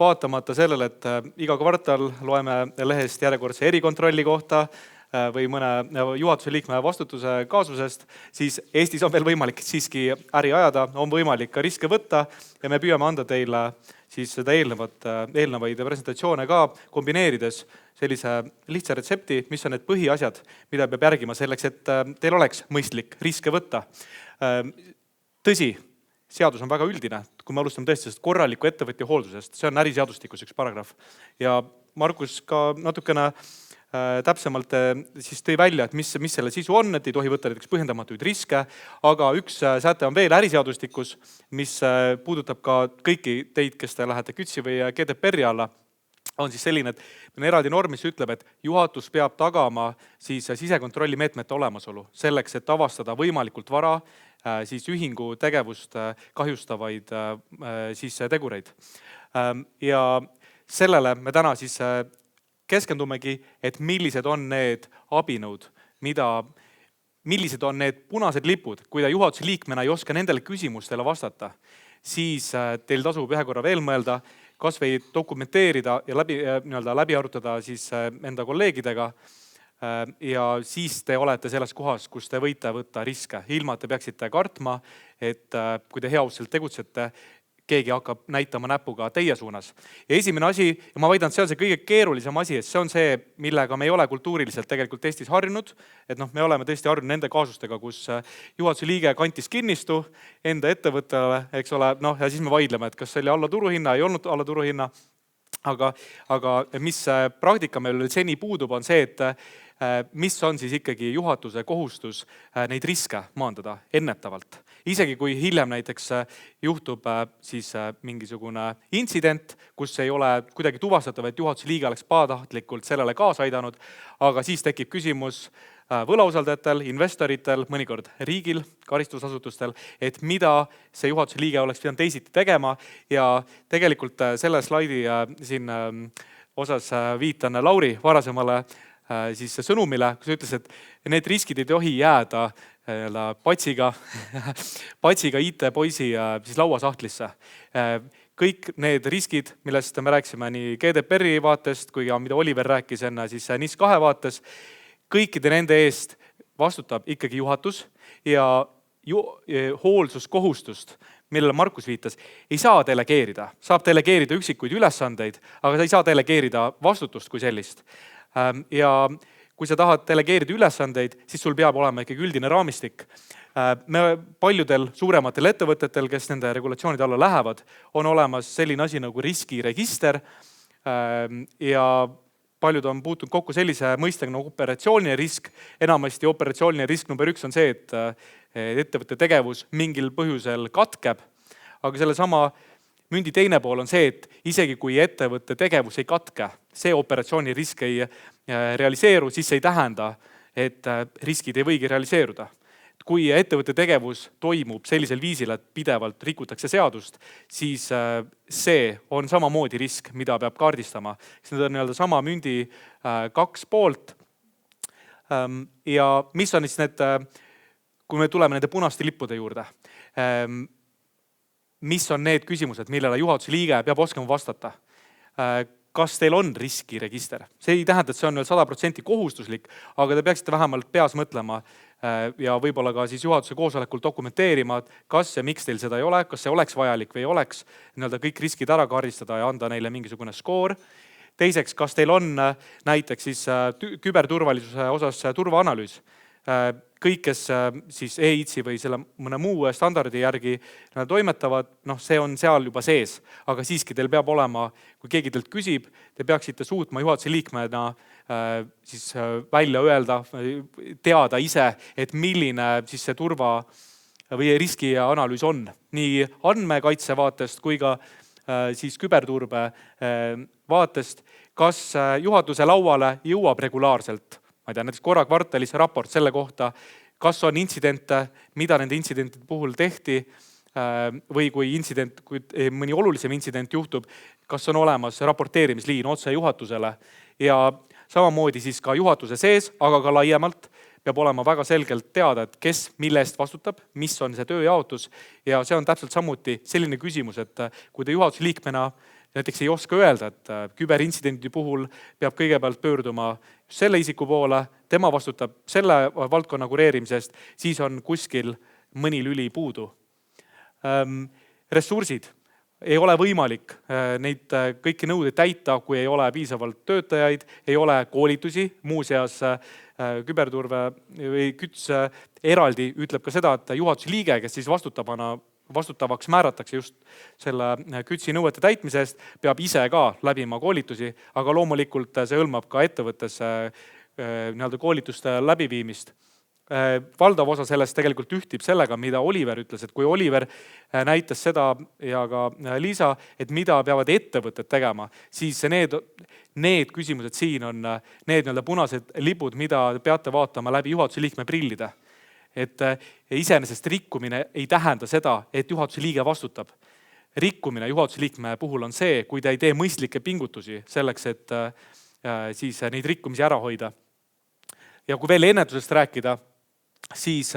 vaatamata sellele, et iga kvartal loeme lehest järjekordse erikontrolli kohta või mõne juhatuse liikme vastutuse kaasusest, siis Eestis on veel võimalik siiski äri ajada, on võimalik ka riske võtta ja me püüame anda teile siis seda eelnevaid presentatsioone ka kombineerides sellise lihtsa retsepti, mis on need põhiasjad, mida peab järgima selleks, et teil oleks mõistlik riske võtta. Tõsi, seadus on väga üldine, kui me alustame tõesti korraliku ettevõtja hooldusest, see on äriseadustikus üks paragrahv. Ja Markus ka natukene täpsemalt siis tõi välja, et mis selle sisu on, et ei tohi võtta näiteks põhjendamatuid riske, aga üks säte on veel äriseadustikus, mis puudutab ka kõiki teid, kes te lähete KÜTSi või GDPR-i alla, on siis selline, et on eraldi norm, mis ütleb, et juhatus peab tagama siis sisekontrolli meetmete olemasolu selleks, et avastada võimalikult vara siis ühingu tegevust kahjustavaid siis tegureid. Ja sellele me täna siis keskendumegi, et millised on need abinõud, millised on need punased lipud, kui te juhatuse liikmena ei oska nendele küsimustele vastata, siis teil tasub ühe korra veel mõelda, kas või dokumenteerida ja läbi arutada siis enda kolleegidega ja siis te olete selles kohas, kus te võite võtta riske. Ilma, et te peaksite kartma, et kui te heauskselt tegutsete, keegi hakkab näitama näpuga teie suunas. Ja esimene asi, ja ma väidan, et see on see kõige keerulisem asi, et see on see, millega me ei ole kultuuriliselt tegelikult Eestis harjunud. Et me oleme tõesti harjunud nende kaasustega, kus juhatuse liige kantis kinnistu enda ettevõttele, eks ole, ja siis me vaidleme, et kas see oli alla turuhinna, ei olnud alla turuhinna. Aga mis praktika meil seni puudub, on see, et mis on siis ikkagi juhatuse kohustus neid riske maandada ennetavalt. Isegi kui hiljem näiteks juhtub siis mingisugune intsident, kus ei ole kuidagi tuvastatav, et juhatuse liige oleks pahatahtlikult sellele kaasa aidanud, aga siis tekib küsimus võlausaldajatel, investoritel, mõnikord riigil, karistusasutustel, et mida see juhatuse liige oleks pidanud teisiti tegema ja tegelikult selle slaidi siin osas viitan Lauri varasemale siis sõnumile, kus ütles, et need riskid ei tohi jääda patsiga IT-poisi siis lauasahtlisse. Kõik need riskid, millest me rääkisime nii GDPR-i vaatest kui ka mida Oliver rääkis enne siis NIS2 vaates, kõikide nende eest vastutab ikkagi juhatus ja hoolsuskohustust, millele Markus viitas, ei saa delegeerida. Saab delegeerida üksikuid ülesandeid, aga sa ei saa delegeerida vastutust kui sellist. Ja kui sa tahad delegeerida ülesandeid, siis sul peab olema ikkagi üldine raamistik. Paljudel suurematel ettevõtetel, kes nende regulatsioonide alla lähevad, on olemas selline asi nagu riskiregister ja paljud on puutunud kokku sellise mõistega nagu operatsiooniline risk. Enamasti operatsiooniline risk number 1 on see, et ettevõtte tegevus mingil põhjusel katkeb, aga selle sama mündi teine pool on see, et isegi kui ettevõtte tegevus ei katke, see operatsiooni risk ei realiseeru, siis see ei tähenda, et riskid ei võigi realiseeruda. Kui ettevõtte tegevus toimub sellisel viisil, et pidevalt rikutakse seadust, siis see on samamoodi risk, mida peab kaardistama. Need on sama mündi 2 poolt. Ja mis on siis need, kui me tuleme nende punaste lippude juurde, mis on need küsimused, millele juhatuse liige peab oskama vastata? Kas teil on riskiregister? See ei tähenda, et see on 100% kohustuslik, aga te peaksite vähemalt peas mõtlema ja võib-olla ka siis juhatuse koosolekul dokumenteerima, kas ja miks teil seda ei ole, kas see oleks vajalik või ei oleks, kõik riskid ära kaardistada ja anda neile mingisugune skoor. Teiseks, kas teil on näiteks siis küberturvalisuse osas turvaanalüüs? Kõik, kes siis EITS-i või selle mõne muu standardi järgi toimetavad, see on seal juba sees. Aga siiski teil peab olema, kui keegi teilt küsib, te peaksite suutma juhatuse liikmena siis välja öelda, teada ise, et milline siis see turva või riskianalüüs on. Nii andmekaitse vaatest kui ka siis küberturbe vaatest, kas juhatuse lauale jõuab regulaarselt, ma ei tea, näiteks korra kvartalis raport selle kohta, kas on intsidente, mida nende intsidentide puhul tehti või kui mõni olulisem intsident juhtub, kas on olemas raporteerimisliin otse juhatusele ja samamoodi siis ka juhatuse sees, aga ka laiemalt peab olema väga selgelt teada, et kes mille eest vastutab, mis on see tööjaotus ja see on täpselt samuti selline küsimus, et kui te juhatuse liikmena näiteks ei oska öelda, et küberintsidendi puhul peab kõigepealt pöörduma selle isiku poole, tema vastutab selle valdkonna kureerimisest, siis on kuskil mõni lüli puudu. Ressursid. Ei ole võimalik neid kõiki nõudeid täita, kui ei ole piisavalt töötajaid, ei ole koolitusi. Muuseas, küberturve või KÜTS eraldi ütleb ka seda, et juhatuse liige, kes siis vastutavaks määratakse just selle KÜTS-i nõuete täitmise eest, peab ise ka läbima koolitusi, aga loomulikult see hõlmab ka ettevõttes koolituste läbiviimist. Valdav osa sellest tegelikult ühtib sellega, mida Oliver ütles, et kui Oliver näitas seda ja ka Liisa, et mida peavad ettevõtted tegema, siis need küsimused siin on need punased lipud, mida peate vaatama läbi juhatuse liikme prillide. Et iseenesest rikkumine ei tähenda seda, et juhatuse liige vastutab. Rikkumine juhatuse liikme puhul on see, kui ta ei tee mõistlikke pingutusi selleks, et siis neid rikkumisi ära hoida. Ja kui veel ennetusest rääkida, siis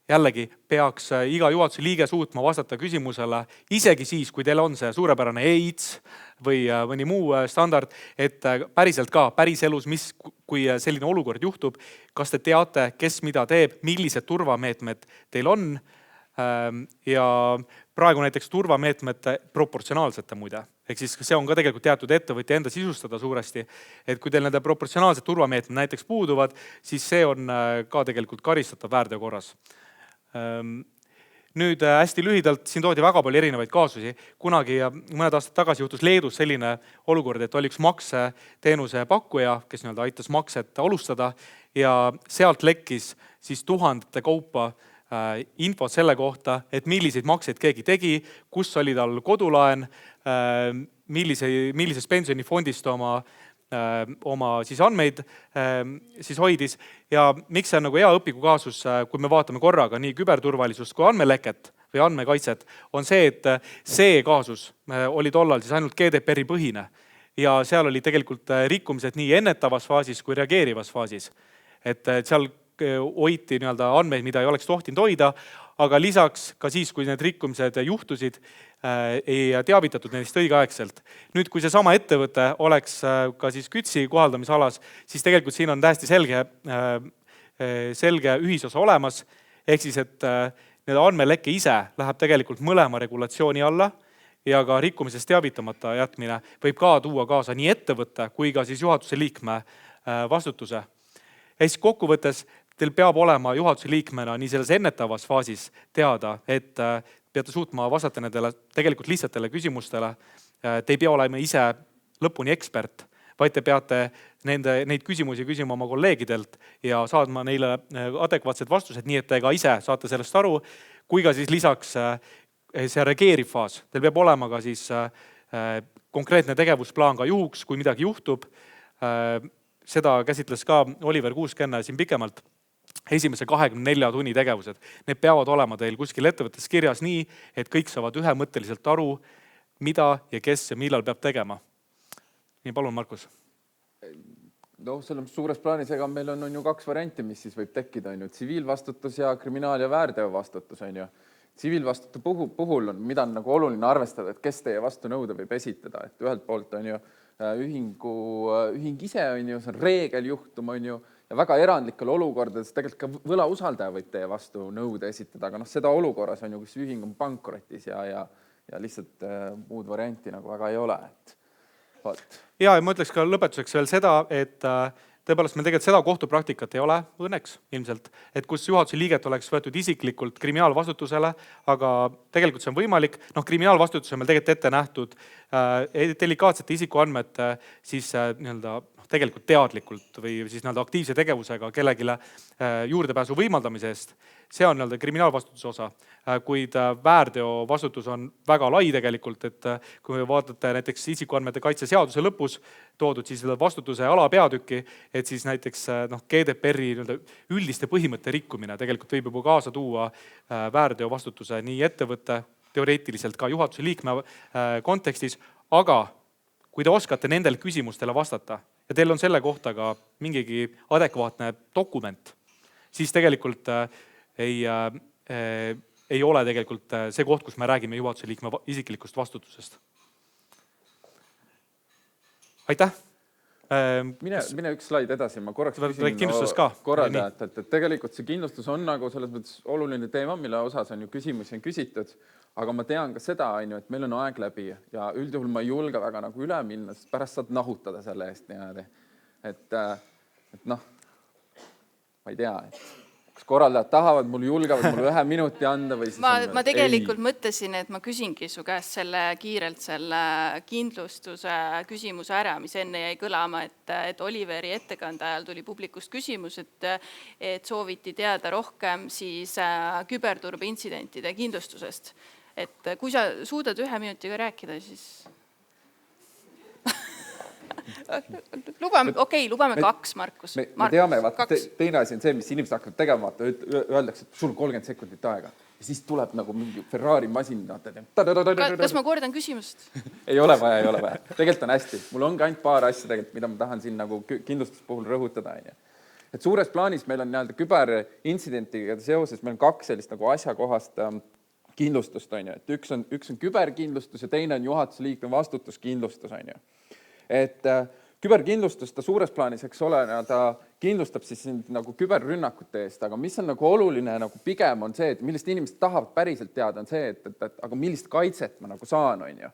jällegi peaks iga juhatuse liige suutma vastata küsimusele, isegi siis, kui teil on see suurepärane EITS või mõni muu standard, et päriselt ka päriselus, kui selline olukord juhtub, kas te teate, kes mida teeb, millised turvameetmed teil on ja praegu näiteks turvameetmete proportsionaalsete muide. Ehk siis see on ka tegelikult teatud ettevõtja enda sisustada suuresti, et kui teil nende proportsionaalsed turvameetmed näiteks puuduvad, siis see on ka tegelikult karistatav väärteo korras. Nüüd hästi lühidalt, siin toodi väga palju erinevaid kaasusi. Kunagi mõned aastad tagasi juhtus Leedus selline olukord, et oli üks makseteenuse pakkuja, kes aitas makset alustada ja sealt lekkis siis tuhandete kaupa infot selle kohta, et milliseid makseid keegi tegi, kus oli tal kodulaen, millises pensionifondist oma siis andmeid siis hoidis ja miks see on hea õpikukaasus, kui me vaatame korraga nii küberturvalisust kui andmeleket või andmekaitset, on see, et see kaasus oli tollal siis ainult GDPR-i põhine ja seal oli tegelikult rikkumised nii ennetavas faasis kui reageerivas faasis. Et seal hoiti nii-öelda andmeid, mida ei oleks tohtinud hoida, aga lisaks ka siis, kui need rikkumised juhtusid, ei teavitatud nendest õigeaegselt. Nüüd, kui seesama ettevõte oleks ka siis KÜTSi kohaldamisalas, siis tegelikult siin on täiesti selge ühisosa olemas, ehk siis, et need andmeleke ise läheb tegelikult mõlema regulatsiooni alla ja ka rikkumisest teavitamata jätmine võib ka tuua kaasa nii ettevõtte kui ka siis juhatuse liikme vastutuse. Ja siis kokkuvõttes teil peab olema juhatuse liikmena nii selles ennetavas faasis teada, et peate suutma vastata nendele tegelikult lihtsatele küsimustele. Te ei pea olema ise lõpuni ekspert, vaid te peate neid küsimusi küsima oma kolleegidelt ja saadma neile adekvaatsed vastused, nii et te ka ise saate sellest aru, kui ka siis lisaks see reageeriv faas. Teil peab olema ka siis konkreetne tegevusplaan ka juhuks, kui midagi juhtub. Seda käsitles ka Oliver Kuuskenne siin pikemalt. Esimese 24 tunni tegevused. Need peavad olema teil kuskil ettevõttes kirjas nii, et kõik saavad ühemõtteliselt aru, mida ja kes ja millal peab tegema. Nii, palun, Markus. No, selles suures plaanis, ega meil on ju 2 varianti, mis siis võib tekkida. Tsiviilvastutus ja kriminaal- ja väärteovastutus. Tsiviilvastutuse puhul on, mida on nagu oluline arvestada, et kes teie vastu nõude võib esitada. Et ühelt poolt on ju ühing ise, on ju, see on reegeljuhtum, on ju, ja väga erandlikel olukordades tegelikult ka võlausaldaja võib teie vastu nõude esitada, aga seda olukorras on ju, kus ühing on pankrotis ja lihtsalt muud varianti nagu väga ei ole. Ja ma ütleks ka lõpetuseks veel seda, et tõepoolest meil tegelikult seda kohtupraktikat ei ole, õnneks ilmselt, et kus juhatuse liiget oleks võetud isiklikult kriminaalvastutusele, aga tegelikult see on võimalik. Kriminaalvastutus on meil tegelikult ette nähtud delikaatsete isikuandmete siis nii-öelda tegelikult teadlikult või siis aktiivse tegevusega kellegile juurdepääsu võimaldamise eest. See on kriminaalvastutuse osa, kuid väärteo vastutus on väga lai tegelikult, et kui vaatate näiteks isikuandmete kaitse seaduse lõpus toodud siis vastutuse alapeatükki, et siis näiteks GDPR-i üldiste põhimõtte rikkumine tegelikult võib juba kaasa tuua väärteo vastutuse nii ettevõtte, teoreetiliselt ka juhatuse liikme kontekstis, aga kui te oskate nendele küsimustele vastata ja teil on selle kohta ka mingigi adekvaatne dokument, siis tegelikult ei ole tegelikult see koht, kus me räägime juhatuse liikme isiklikust vastutusest. Aitäh! Mine üks slaid edasi, ma korraks küsin korraldajat, et tegelikult see kindlustus on nagu selles mõttes oluline teema, mille osas on ju küsimusi on küsitud, aga ma tean ka seda, et meil on aeg läbi ja üldjuhul ma ei julge väga nagu üle minna, sest pärast saad nahutada selle eest niimoodi. Et ma ei tea, kas korraldajad tahavad, mul julgevad mul 1 minuti anda või siis ma tegelikult mõtlesin, et ma küsingi su käest kiirelt selle kindlustuse küsimuse ära, mis enne jäi kõlama, et Oliveri ettekande ajal tuli publikust küsimus, et sooviti teada rohkem siis küberturbe intsidentide kindlustusest. Et kui sa suudad 1 minutiga rääkida, siis lubame 2, Markus. Me teame, teine asi on see, mis inimesed hakkavad tegema, öeldakse, et sul 30 sekundit aega ja siis tuleb nagu mingi Ferrari masin. Kas ma kordan küsimust? Ei ole vaja. Tegelikult on hästi. Mul ongi ainult paar asja tegelikult, mida ma tahan siin nagu kindlustuse puhul rõhutada. Et suures plaanis meil on küberintsidentiga seoses, meil on 2 sellist nagu asjakohast kindlustust. Et üks on küberkindlustus ja teine on juhatuse liikme vastutuskindlustus. Et küberkindlustus ta suures plaanis, eks ole, ta kindlustab siis nagu küberrünnakute eest, aga mis on nagu oluline nagu pigem on see, et millest inimesed tahavad päriselt teada, on see, et aga millist kaitset ma nagu saan, on ju.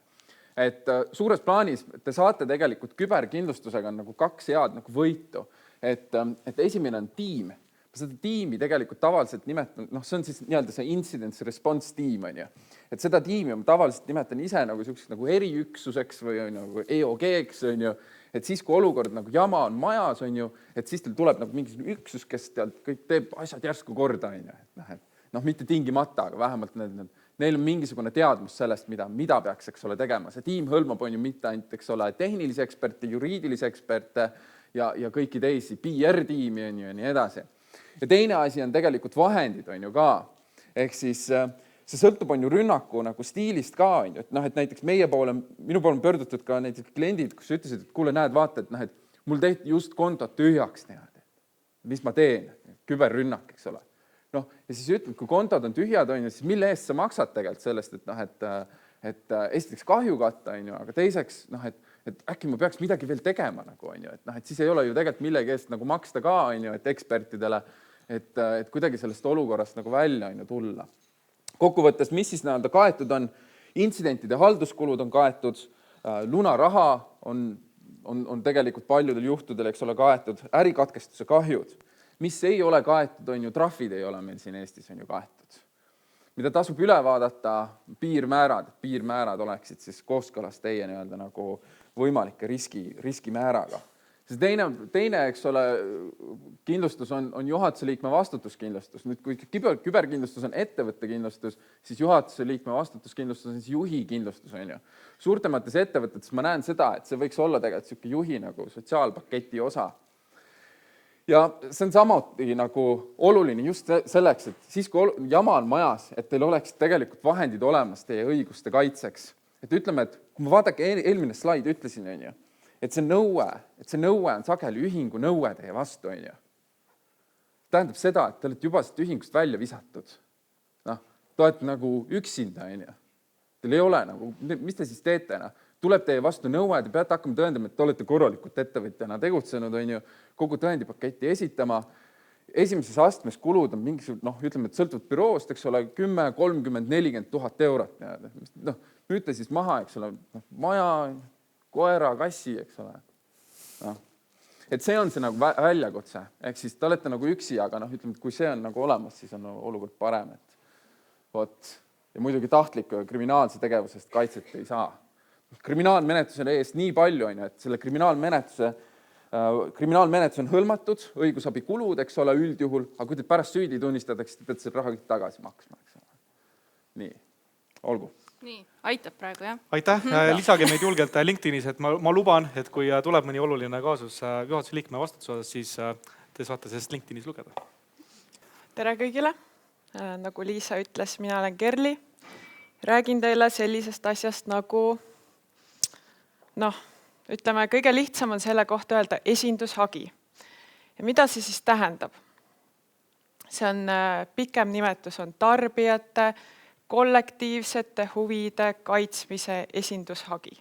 Et suures plaanis te saate tegelikult küberkindlustusega nagu 2 head nagu võitu. Et esimene on tiim. Seda tiimi tegelikult tavaliselt nimetan, see on siis nii-öelda see incident response tiim, on ju. Et seda tiimi ma tavaliselt nimetan ise nagu selliseks nagu eriüksuseks või nagu EOG-ks, on ju. Et siis, kui olukord nagu jama on majas, on ju, et siis teil tuleb nagu mingi üksus, kes kõik teeb asjad järsku korda, on ju. Mitte tingimata, aga vähemalt neil on mingisugune teadmus sellest, mida peaks, eks ole, tegema. See tiim hõlmab on ju mitte ainult, eks ole, tehnilisi eksperte, juriidilisi eksperte ja kõiki teisi, PR-tiimi on ju ja nii edasi. Ja teine asi on tegelikult vahendid, on ju ka. Ehk siis see sõltub on ju rünnaku nagu stiilist ka, on ju, et noh, et näiteks minu poole on pöördutud ka näiteks kliendid, kus ütlesid, et kuule, näed, vaata, et noh, et mul tehti just kontot tühjaks niimoodi. Mis ma teen? Küberrünnak, eks ole. Noh, ja siis ütled, kui kontod on tühjad, on ju, siis mille eest sa maksad tegelikult sellest, et noh, et esiteks kahju katta, on ju, aga teiseks, noh, et äkki ma peaks midagi veel tegema nagu, on ju, et noh, et siis ei ole ju tegelikult millegi eest nagu maksta ka, on ju, et ekspertidele, et kuidagi sellest olukorrast nagu välja on ju tulla. Kokkuvõttes, mis siis näolda kaetud on, intsidentide halduskulud on kaetud, lunaraha on tegelikult paljudel juhtudel, eks ole, kaetud, ärikatkestuse kahjud, mis ei ole kaetud, on ju, trahvid ei ole meil siin Eestis on ju kaetud. Mida tasub üle vaadata, piirmäärad oleksid siis kooskõlas teie nii-öelda nagu võimalike riskimääraga. See teine, eks ole, kindlustus on juhatuse liikme vastutuskindlustus. Nüüd, kui küberkindlustus on ettevõtte kindlustus, siis juhatuse liikme vastutuskindlustus on siis juhi kindlustus, on ju. Suurtemates ettevõtetes ma näen seda, et see võiks olla tegelikult selline juhi nagu sotsiaalpaketi osa. Ja see on samuti nagu oluline just selleks, et siis kui jama on majas, et teil oleks tegelikult vahendid olemas teie õiguste kaitseks. Et ütleme, et kui ma vaadake eelmine slaid ütlesin, on ju, et see nõue on sageli ühingu nõue teie vastu, on ju. Tähendab seda, et te olete juba siit ühingust välja visatud. Noh, te olete nagu üksinda, on ju. Teil ei ole nagu, mis te siis teete? Tuleb teie vastu nõue, te peate hakkama tõendama, et te olete korralikult ettevõtjana tegutsenud, on ju, kogu tõendipaketti esitama. Esimeses astmes kulud on mingisugune, noh, ütleme, et sõltuvalt büroost, eks ole, 10, 30, 40 000 eurot. Noh, müüte siis maha, eks ole, maja, koera, kassi, eks ole. No. Et see on see nagu väljakutse. Ehk siis te olete nagu üksi, aga noh, ütleme, et kui see on nagu olemas, siis on olukord parem. Ja muidugi tahtliku ja kriminaalse tegevusest kaitset ei saa. Kriminaalmenetluse eest nii palju on, et selle kriminaalmenetlus on hõlmatud, õigusabi kulud, eks ole, üldjuhul, aga kui te pärast süüdi tunnistatakse, te peate selle raha tagasi maksma. Eks ole. Nii, olgu. Nii, aitab praegu, jah? Aitäh, lisage meid julgelt LinkedInis, et ma luban, et kui tuleb mõni oluline kaasus juhatuse liikme vastutuse osas, siis te saate sellest LinkedInis lugeda. Tere kõigile! Nagu Liisa ütles, mina olen Kerli. Räägin teile sellisest asjast nagu, noh, ütleme, kõige lihtsam on selle kohta öelda esindushagi. Ja mida see siis tähendab? See on pikem nimetus, on tarbijate, kollektiivsete huvide kaitsmise esindushagi.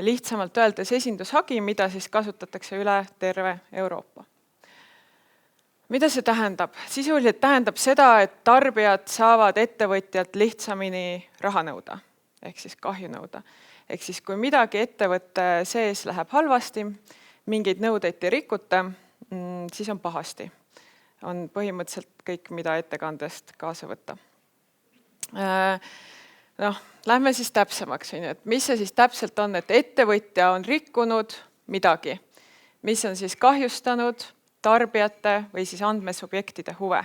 Lihtsamalt öeldes esindushagi, mida siis kasutatakse üle terve Euroopa. Mida see tähendab? Sisuliselt tähendab seda, et tarbijad saavad ettevõtjalt lihtsamini raha nõuda, ehk siis kahju nõuda. Ehk siis kui midagi ettevõtte sees läheb halvasti, mingeid nõudeid ei rikuta, siis on pahasti. On põhimõtteliselt kõik, mida ettekandest kaasa võtta. Lähme siis täpsemaks. Et mis see siis täpselt on, et ettevõtja on rikkunud midagi, mis on siis kahjustanud tarbijate või siis andmesubjektide huve.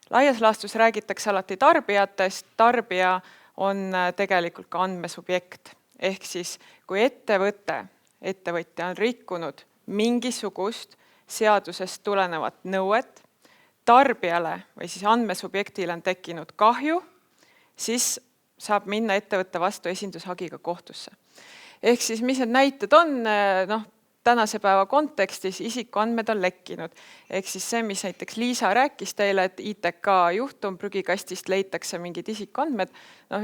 Laias laastus räägitakse alati tarbijatest, tarbija on tegelikult ka andmesubjekt. Ehk siis, kui ettevõtja on rikkunud mingisugust seadusest tulenevat nõuet, tarbijale või siis andmesubjektile on tekkinud kahju, siis saab minna ettevõtte vastu esindushagiga kohtusse. Ehk siis, mis need näited on, tänase päeva kontekstis isikuandmed on lekkinud. Ehk siis see, mis näiteks Liisa rääkis teile, et ITK juhtum prügikastist leitakse mingid isikuandmed,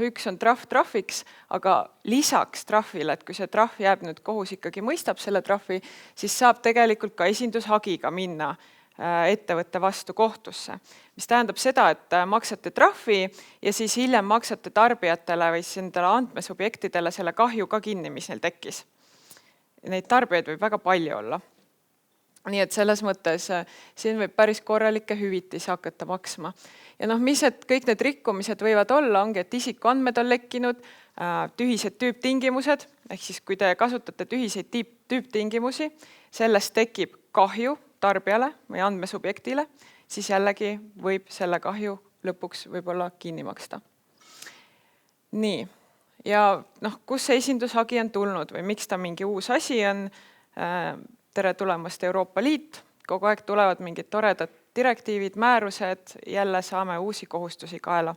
üks on trahviks, aga lisaks trahvile, et kui see trahv jääb nüüd kohus ikkagi mõistab selle trahvi, siis saab tegelikult ka esindushagiga minna ettevõtte vastu kohtusse. Mis tähendab seda, et maksate trahvi ja siis hiljem maksate tarbijatele või siis endale andmesubjektidele selle kahju ka kinni, mis neil tekkis. Neid tarbijaid võib väga palju olla. Nii et selles mõttes siin võib päris korralikke hüvitisi hakata maksma. Ja mis kõik need rikkumised võivad olla, ongi, et isikuandmed on lekkinud, tühised tüüptingimused, ehk siis kui te kasutate tühiseid tüüptingimusi, sellest tekib kahju tarbijale või andmesubjektile, siis jällegi võib selle kahju lõpuks võib-olla kinni maksta. Nii. Ja kus see esindushagi on tulnud või miks ta mingi uus asi on? Tere tulemast Euroopa Liit. Kogu aeg tulevad mingid toredad direktiivid, määrused, jälle saame uusi kohustusi kaela.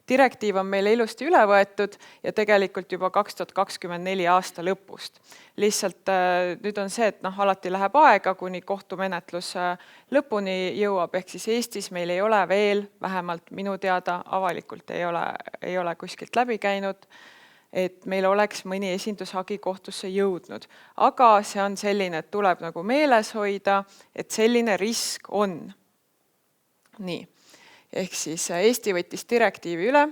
direktiiv on meile ilusti üle võetud ja tegelikult juba 2024 aasta lõpust. Lihtsalt nüüd on see, et alati läheb aega, kuni kohtumenetlus lõpuni jõuab, ehk siis Eestis meil ei ole veel, vähemalt minu teada avalikult ei ole kuskilt läbi käinud, et meil oleks mõni esindushagi kohtusse jõudnud. Aga see on selline, et tuleb nagu meeles hoida, et selline risk on. Nii. Ehk siis Eesti võttis direktiivi üle.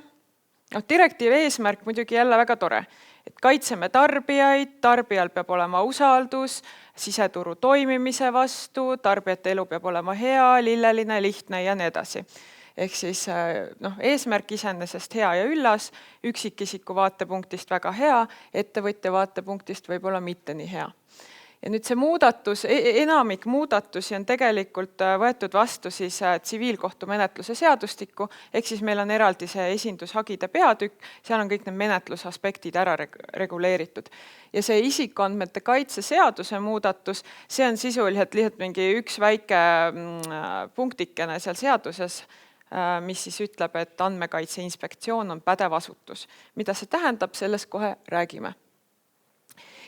Direktiivi eesmärk muidugi jälle väga tore, et kaitseme tarbijaid, tarbijal peab olema usaldus, siseturu toimimise vastu, tarbijate elu peab olema hea, lilleline, lihtne ja nii edasi. Ehk siis eesmärk iseenesest hea ja üllas, üksikisiku vaatepunktist väga hea, ettevõtja vaatepunktist võib-olla mitte nii hea. Ja nüüd see muudatus, enamik muudatusi on tegelikult võetud vastu siis tsiviilkohtumenetluse seadustikku, ehk siis meil on eraldi see esindushagide peatükk, seal on kõik need menetlusaspektid ära reguleeritud. Ja see isikuandmete kaitse seaduse muudatus, see on sisuliselt lihtsalt mingi üks väike punktikene seal seaduses, mis siis ütleb, et Andmekaitse Inspektsioon on pädev asutus. Mida see tähendab, sellest kohe räägime.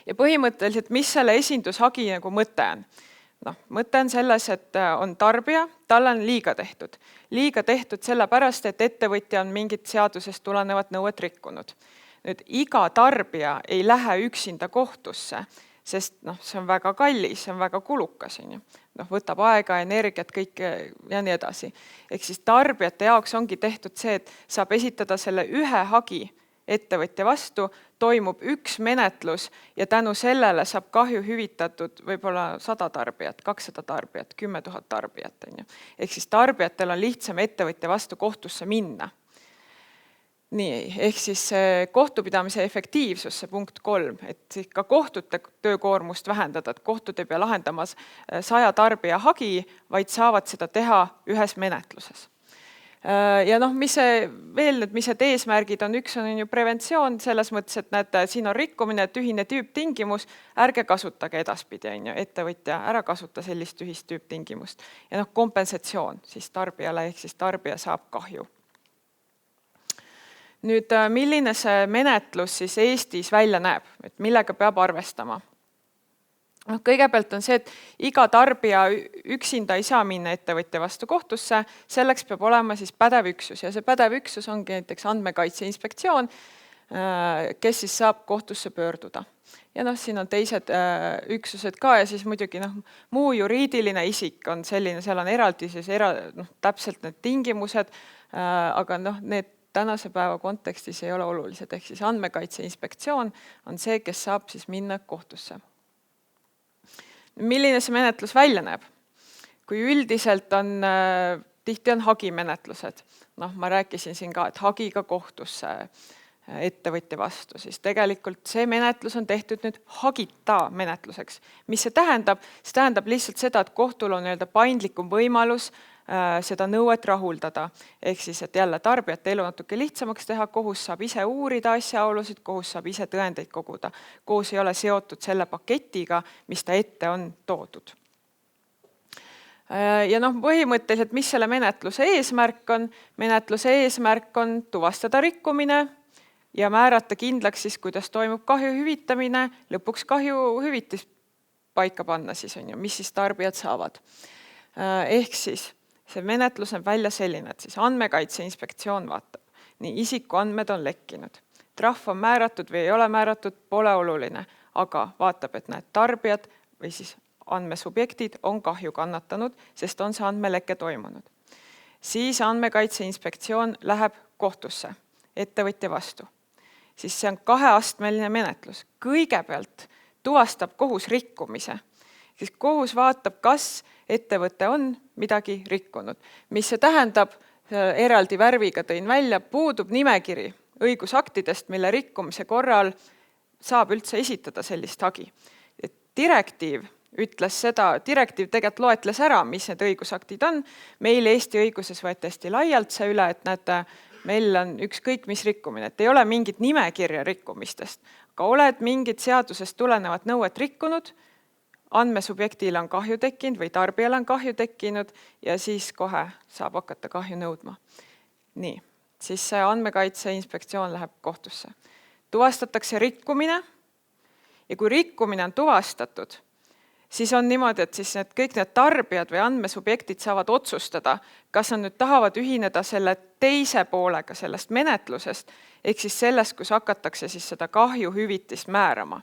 Ja põhimõtteliselt, mis selle esindushagi nagu mõte on? Mõte on selles, et on tarbija, tal on liiga tehtud. Liiga tehtud sellepärast, et ettevõtja on mingit seadusest tulenevat nõuet rikkunud. Nüüd, iga tarbija ei lähe üksinda kohtusse, sest see on väga kallis, see on väga kulukas. Võtab aega, energiat, kõik ja nii edasi. Ehk siis tarbijate jaoks ongi tehtud see, et saab esitada selle ühe hagi ettevõtja vastu, toimub üks menetlus ja tänu sellele saab kahju hüvitatud võib-olla 100 tarbijat, 200 tarbijat, 10 000 tarbijat. Ehk siis tarbijatel on lihtsam ettevõtja vastu kohtusse minna. Nii, ehk siis kohtupidamise efektiivsus, see punkt 3, et ka kohtute töökoormust vähendada, et kohtud ei pea lahendamas 100 tarbija hagi, vaid saavad seda teha ühes menetluses. Ja mis see eesmärgid on, üks on ju preventsioon selles mõttes, et näete, siin on rikkumine, et ühine tüüptingimus, ärge kasutage edaspidi, ettevõtja, ära kasuta sellist ühist tüüptingimust. Ja kompensatsioon siis tarbijale, ehk siis tarbija saab kahju. Nüüd, milline see menetlus siis Eestis välja näeb, et millega peab arvestama? Kõigepealt on see, et iga tarbija üksinda ei saa minna ettevõtja vastu kohtusse, selleks peab olema siis pädev üksus ja see pädev üksus ongi näiteks Andmekaitse Inspektsioon, kes siis saab kohtusse pöörduda. Ja siin on teised üksused ka ja siis muidugi muu juriidiline isik on selline, seal on eraldi siis täpselt need tingimused, aga need tänase päeva kontekstis ei ole olulised, ehk siis Andmekaitse Inspektsioon on see, kes saab siis minna kohtusse. Milline see menetlus välja näeb? Kui üldiselt tihti on hagimenetlused, ma rääkisin siin ka, et hagiga kohtusse ettevõtja vastu, siis tegelikult see menetlus on tehtud nüüd hagita menetluseks. Mis see tähendab? See tähendab lihtsalt seda, et kohtul on paindlikum võimalus seda nõuet rahuldada. Ehk siis, et jälle tarbijate elu natuke lihtsamaks teha, kohus saab ise uurida asjaolusid, kohus saab ise tõendeid koguda. Kohus ei ole seotud selle paketiga, mis ta ette on toodud. Ja põhimõtteliselt, mis selle menetluse eesmärk on? Menetluse eesmärk on tuvastada rikkumine ja määrata kindlaks siis, kuidas toimub kahju hüvitamine, lõpuks kahju hüvitis paika panna siis on ju, mis siis tarbijad saavad. Ehk siis see menetlus on välja selline, et siis Andmekaitse Inspektsioon vaatab. Nii, isikuandmed on lekkinud. Trahv on määratud või ei ole määratud, pole oluline, aga vaatab, et need tarbijad või siis andmesubjektid on kahju kannatanud, sest on see andmeleke toimunud. Siis Andmekaitse Inspektsioon läheb kohtusse ettevõtja vastu. Siis see on 2-astmeline menetlus. Kõigepealt tuvastab kohus rikkumise. Siis kohus vaatab, kas ettevõte on midagi rikkunud. Mis see tähendab, eraldi värviga tõin välja, puudub nimekiri õigusaktidest, mille rikkumise korral saab üldse esitada sellist hagi. Direktiiv ütles seda, direktiiv tegelikult loetles ära, mis need õigusaktid on. Meil Eesti õiguses võeti hästi laialt see üle, et näete, meil on ükskõik mis rikkumine, et ei ole mingit nimekirja rikkumistest, aga oled mingit seadusest tulenevat nõuet rikkunud, andmesubjektile on kahju tekkinud või tarbijale on kahju tekkinud ja siis kohe saab hakata kahju nõudma. Nii. siis see Andmekaitse Inspektsioon läheb kohtusse. Tuvastatakse rikkumine ja kui rikkumine on tuvastatud, siis on niimoodi, et siis kõik need tarbijad või andmesubjektid saavad otsustada, kas nad nüüd tahavad ühineda selle teise poolega sellest menetlusest, ehk siis sellest, kus hakatakse siis seda kahjuhüvitist määrama.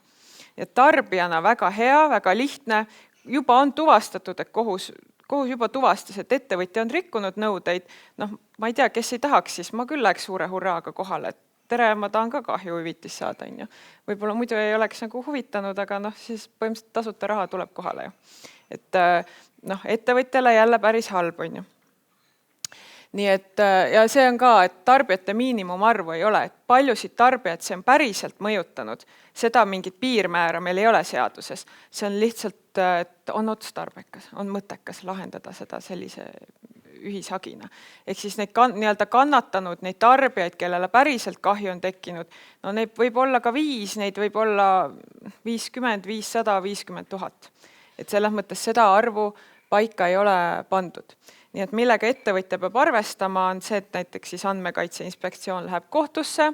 Ja tarbijana väga hea, väga lihtne, juba on tuvastatud, et kohus juba tuvastas, et ettevõtja on rikkunud nõudeid. Ma ei tea, kes ei tahaks, siis ma küll läheks suure hurraaga kohale, et tere, ma tahan ka kahjuhüvitist saada. Võib-olla muidu ei oleks nagu huvitanud, aga siis põhimõtteliselt tasuta raha tuleb kohale. Et ettevõtjale jälle päris halb on ju. Nii et, ja see on ka, et tarbijate miinimumarvu ei ole, et paljusid tarbijad see on päriselt mõjutanud. Seda mingit piirmäära meil ei ole seaduses. See on lihtsalt, et on otstarbekas, on mõttekas lahendada seda sellise ühishagina. Ehk siis neid kannatanud, neid tarbijaid, kellele päriselt kahju on tekkinud, neid võib olla ka 5, neid võib olla 50, 500, 50 000. Et selles mõttes seda arvu paika ei ole pandud. Nii et millega ettevõtja peab arvestama on see, et näiteks siis Andmekaitse Inspektsioon läheb kohtusse,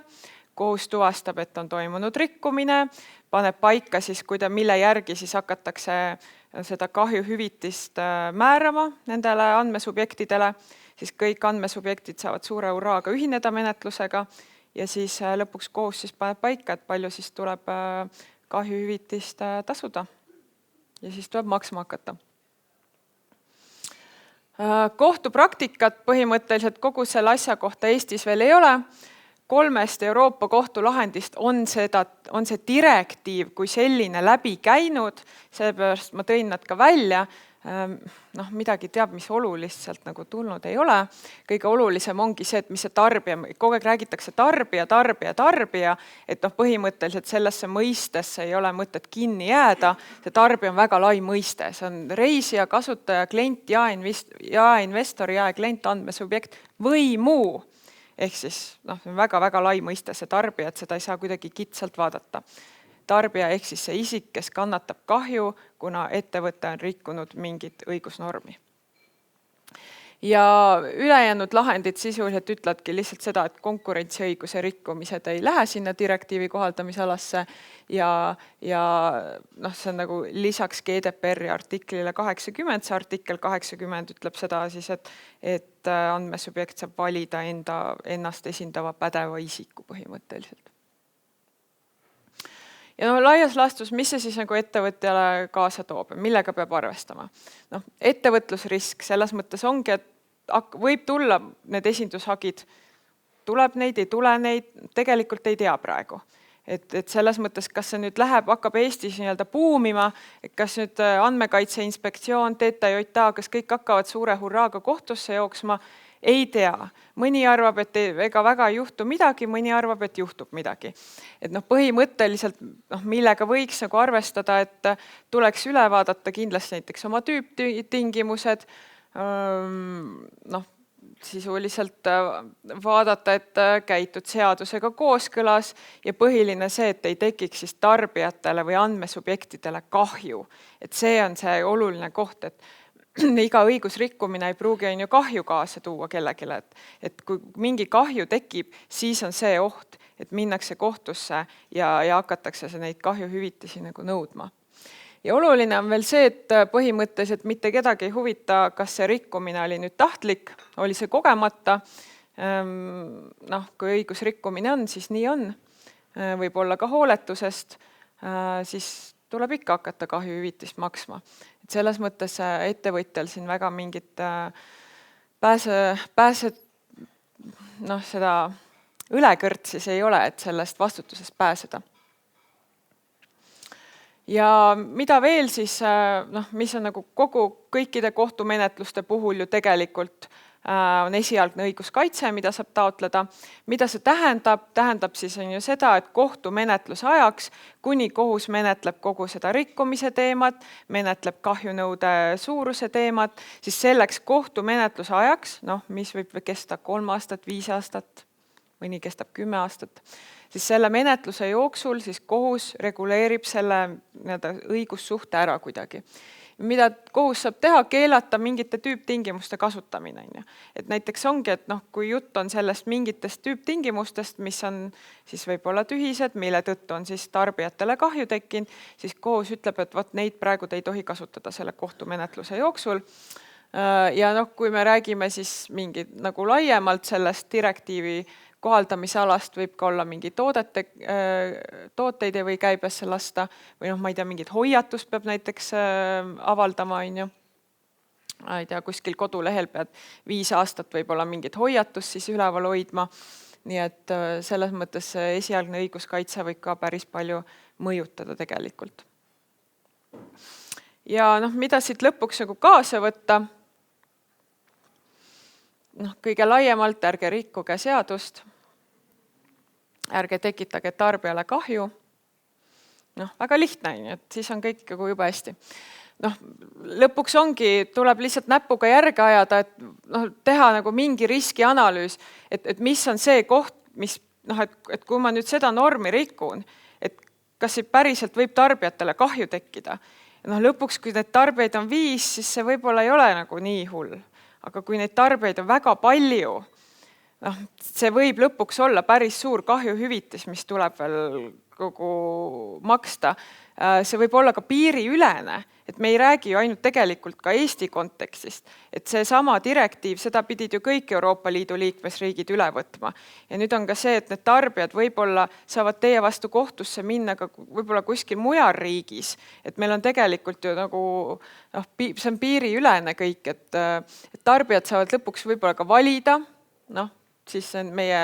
kohus tuvastab, et on toimunud rikkumine, paneb paika siis, mille järgi siis hakatakse seda kahjuhüvitist määrama nendele andmesubjektidele, siis kõik andmesubjektid saavad suure hurraaga ühineda menetlusega ja siis lõpuks kohus siis paneb paika, et palju siis tuleb kahjuhüvitist tasuda ja siis tuleb maksma hakata. Kohtupraktikat põhimõtteliselt kogu selle asja kohta Eestis veel ei ole. 3 Euroopa kohtu lahendist on see direktiiv kui selline läbi käinud, seepärast ma tõin nad ka välja. Midagi teab, mis olulist sealt nagu tulnud ei ole. Kõige olulisem ongi see, et mis see tarbija, kogu aeg räägitakse tarbija, et põhimõtteliselt sellesse mõistesse ei ole mõtet kinni jääda. See tarbija on väga lai mõiste, see on reisija, kasutaja, klient, jaeinvestor, jaeklient, andmesubjekt või muu. Ehk siis väga-väga lai mõiste see tarbija, et seda ei saa kuidagi kitsalt vaadata. Tarbija ehk siis see isik, kes kannatab kahju, kuna ettevõte on rikkunud mingit õigusnormi. Ja ülejäänud lahendid sisuliselt ütlevadki lihtsalt seda, et konkurentsiõiguse rikkumised ei lähe sinna direktiivi kohaldamisalasse ja see on nagu lisaks GDPR-i artiklile 80, see artikkel 80 ütleb seda siis, et andmesubjekt saab valida ennast esindava pädeva isiku põhimõtteliselt. Ja laias laastus, mis see siis nagu ettevõtjale kaasa toob, millega peab arvestama? Ettevõtlusrisk selles mõttes ongi, et võib tulla need esindushagid, tuleb neid, ei tule neid, tegelikult ei tea praegu. Et selles mõttes, kas see nüüd hakkab Eestis buumima, kas nüüd Andmekaitse Inspektsioon, TTJA, kas kõik hakkavad suure hurraaga kohtusse jooksma, ei tea. Mõni arvab, et ega väga ei juhtu midagi, mõni arvab, et juhtub midagi. Et põhimõtteliselt, millega võiks nagu arvestada, et tuleks üle vaadata kindlasti näiteks oma tüüptingimused, sisuliselt vaadata, et käitud seadusega kooskõlas ja põhiline see, et ei tekiks siis tarbijatele või andmesubjektidele kahju. Et see on see oluline koht, et iga õigusrikkumine ei pruugi on ju kahju kaasa tuua kellegile, et kui mingi kahju tekib, siis on see oht, et minnakse kohtusse ja hakatakse neid kahjuhüvitisi nagu nõudma. Ja oluline on veel see, et põhimõtteliselt mitte kedagi ei huvita, kas see rikkumine oli nüüd tahtlik, oli see kogemata. Kui õigusrikkumine on, siis nii on. Võib olla ka hooletusest, siis tuleb ikka hakata kahjuhüvitist maksma. Et selles mõttes ettevõtjal siin väga mingit seda ülekõrt siis ei ole, et sellest vastutusest pääseda. Ja mida veel siis, mis on nagu kõikide kohtumenetluste puhul ju tegelikult on esialgne õiguskaitse, mida saab taotleda. Mida see tähendab? Tähendab siis on ju seda, et kohtumenetluse ajaks, kuni kohus menetleb kogu seda rikkumise teemat, menetleb kahjunõude suuruse teemat, siis selleks kohtumenetluse ajaks, mis võib kesta 3 aastat, 5 aastat, mõni kestab 10 aastat, siis selle menetluse jooksul siis kohus reguleerib selle õigussuhte ära kuidagi. mida kohus saab teha, keelata mingite tüüptingimuste kasutamine. Et näiteks ongi, et kui jutt on sellest mingitest tüüptingimustest, mis on siis võib-olla tühised, mille tõttu on siis tarbijatele kahju tekkinud, siis kohus ütleb, et vot neid praegu te ei tohi kasutada selle kohtumenetluse jooksul. Ja kui me räägime siis mingi nagu laiemalt sellest direktiivi kohaldamise alast, võib ka olla mingi tooteid ei või käibesse lasta või ma ei tea, mingit hoiatust peab näiteks avaldama, ma ei tea, kuskil kodulehel pead 5 aastat võib-olla mingit hoiatust siis üleval hoidma. Nii et selles mõttes esialgne õiguskaitse võib ka päris palju mõjutada tegelikult. Ja mida siit lõpuks nagu kaasa võtta? Kõige laiemalt ärge rikkuge seadust, ärge tekitage tarbijale kahju. Väga lihtne, et siis on kõik juba hästi. Lõpuks tuleb lihtsalt näpuga järge ajada, et teha nagu mingi riskianalüüs, et mis on see koht, et kui ma nüüd seda normi rikun, et kas see päriselt võib tarbijatele kahju tekkida. Lõpuks, kui need tarbijaid on 5, siis see võib-olla ei ole nagu nii hull. Aga kui neid tarbijaid on väga palju, see võib lõpuks olla päris suur kahjuhüvitis, mis tuleb veel kogu maksta. See võib olla ka piiriülene, et me ei räägi ju ainult tegelikult ka Eesti kontekstist, et see sama direktiiv, seda pidid ju kõik Euroopa Liidu liikmesriigid üle võtma. Ja nüüd on ka see, et need tarbijad võib-olla saavad teie vastu kohtusse minna ka võib-olla kuskil mujal riigis, et meil on tegelikult ju nagu, see on piiriülene kõik, et tarbijad saavad lõpuks võib-olla ka valida, siis see on meie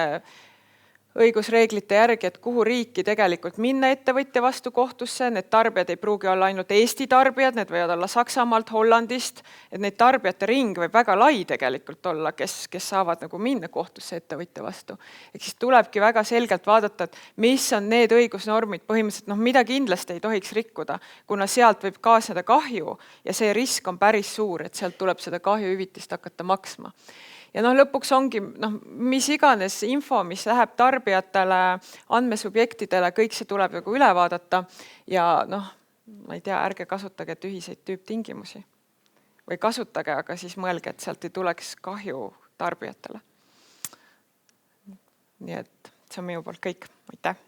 õigusreeglite järgi, et kuhu riiki tegelikult minna ettevõtja vastu kohtusse. Need tarbijad ei pruugi olla ainult Eesti tarbijad, need võivad olla Saksamaalt, Hollandist, et neid tarbijate ring võib väga lai tegelikult olla, kes saavad nagu minna kohtusse ettevõtja vastu. Ehk siis tulebki väga selgelt vaadata, et mis on need õigusnormid põhimõtteliselt, mida kindlasti ei tohiks rikkuda, kuna sealt võib kaasneda kahju ja see risk on päris suur, et sealt tuleb seda kahjuhüvitist hakata maksma. Ja lõpuks ongi, mis iganes info, mis läheb tarbijatele, andmesubjektidele, kõik see tuleb nagu üle vaadata ja ma ei tea, ärge kasutage tühiseid tüüptingimusi. Või kasutage, aga siis mõelge, et sealt ei tuleks kahju tarbijatele. Nii et see on minu poolt kõik. Aitäh!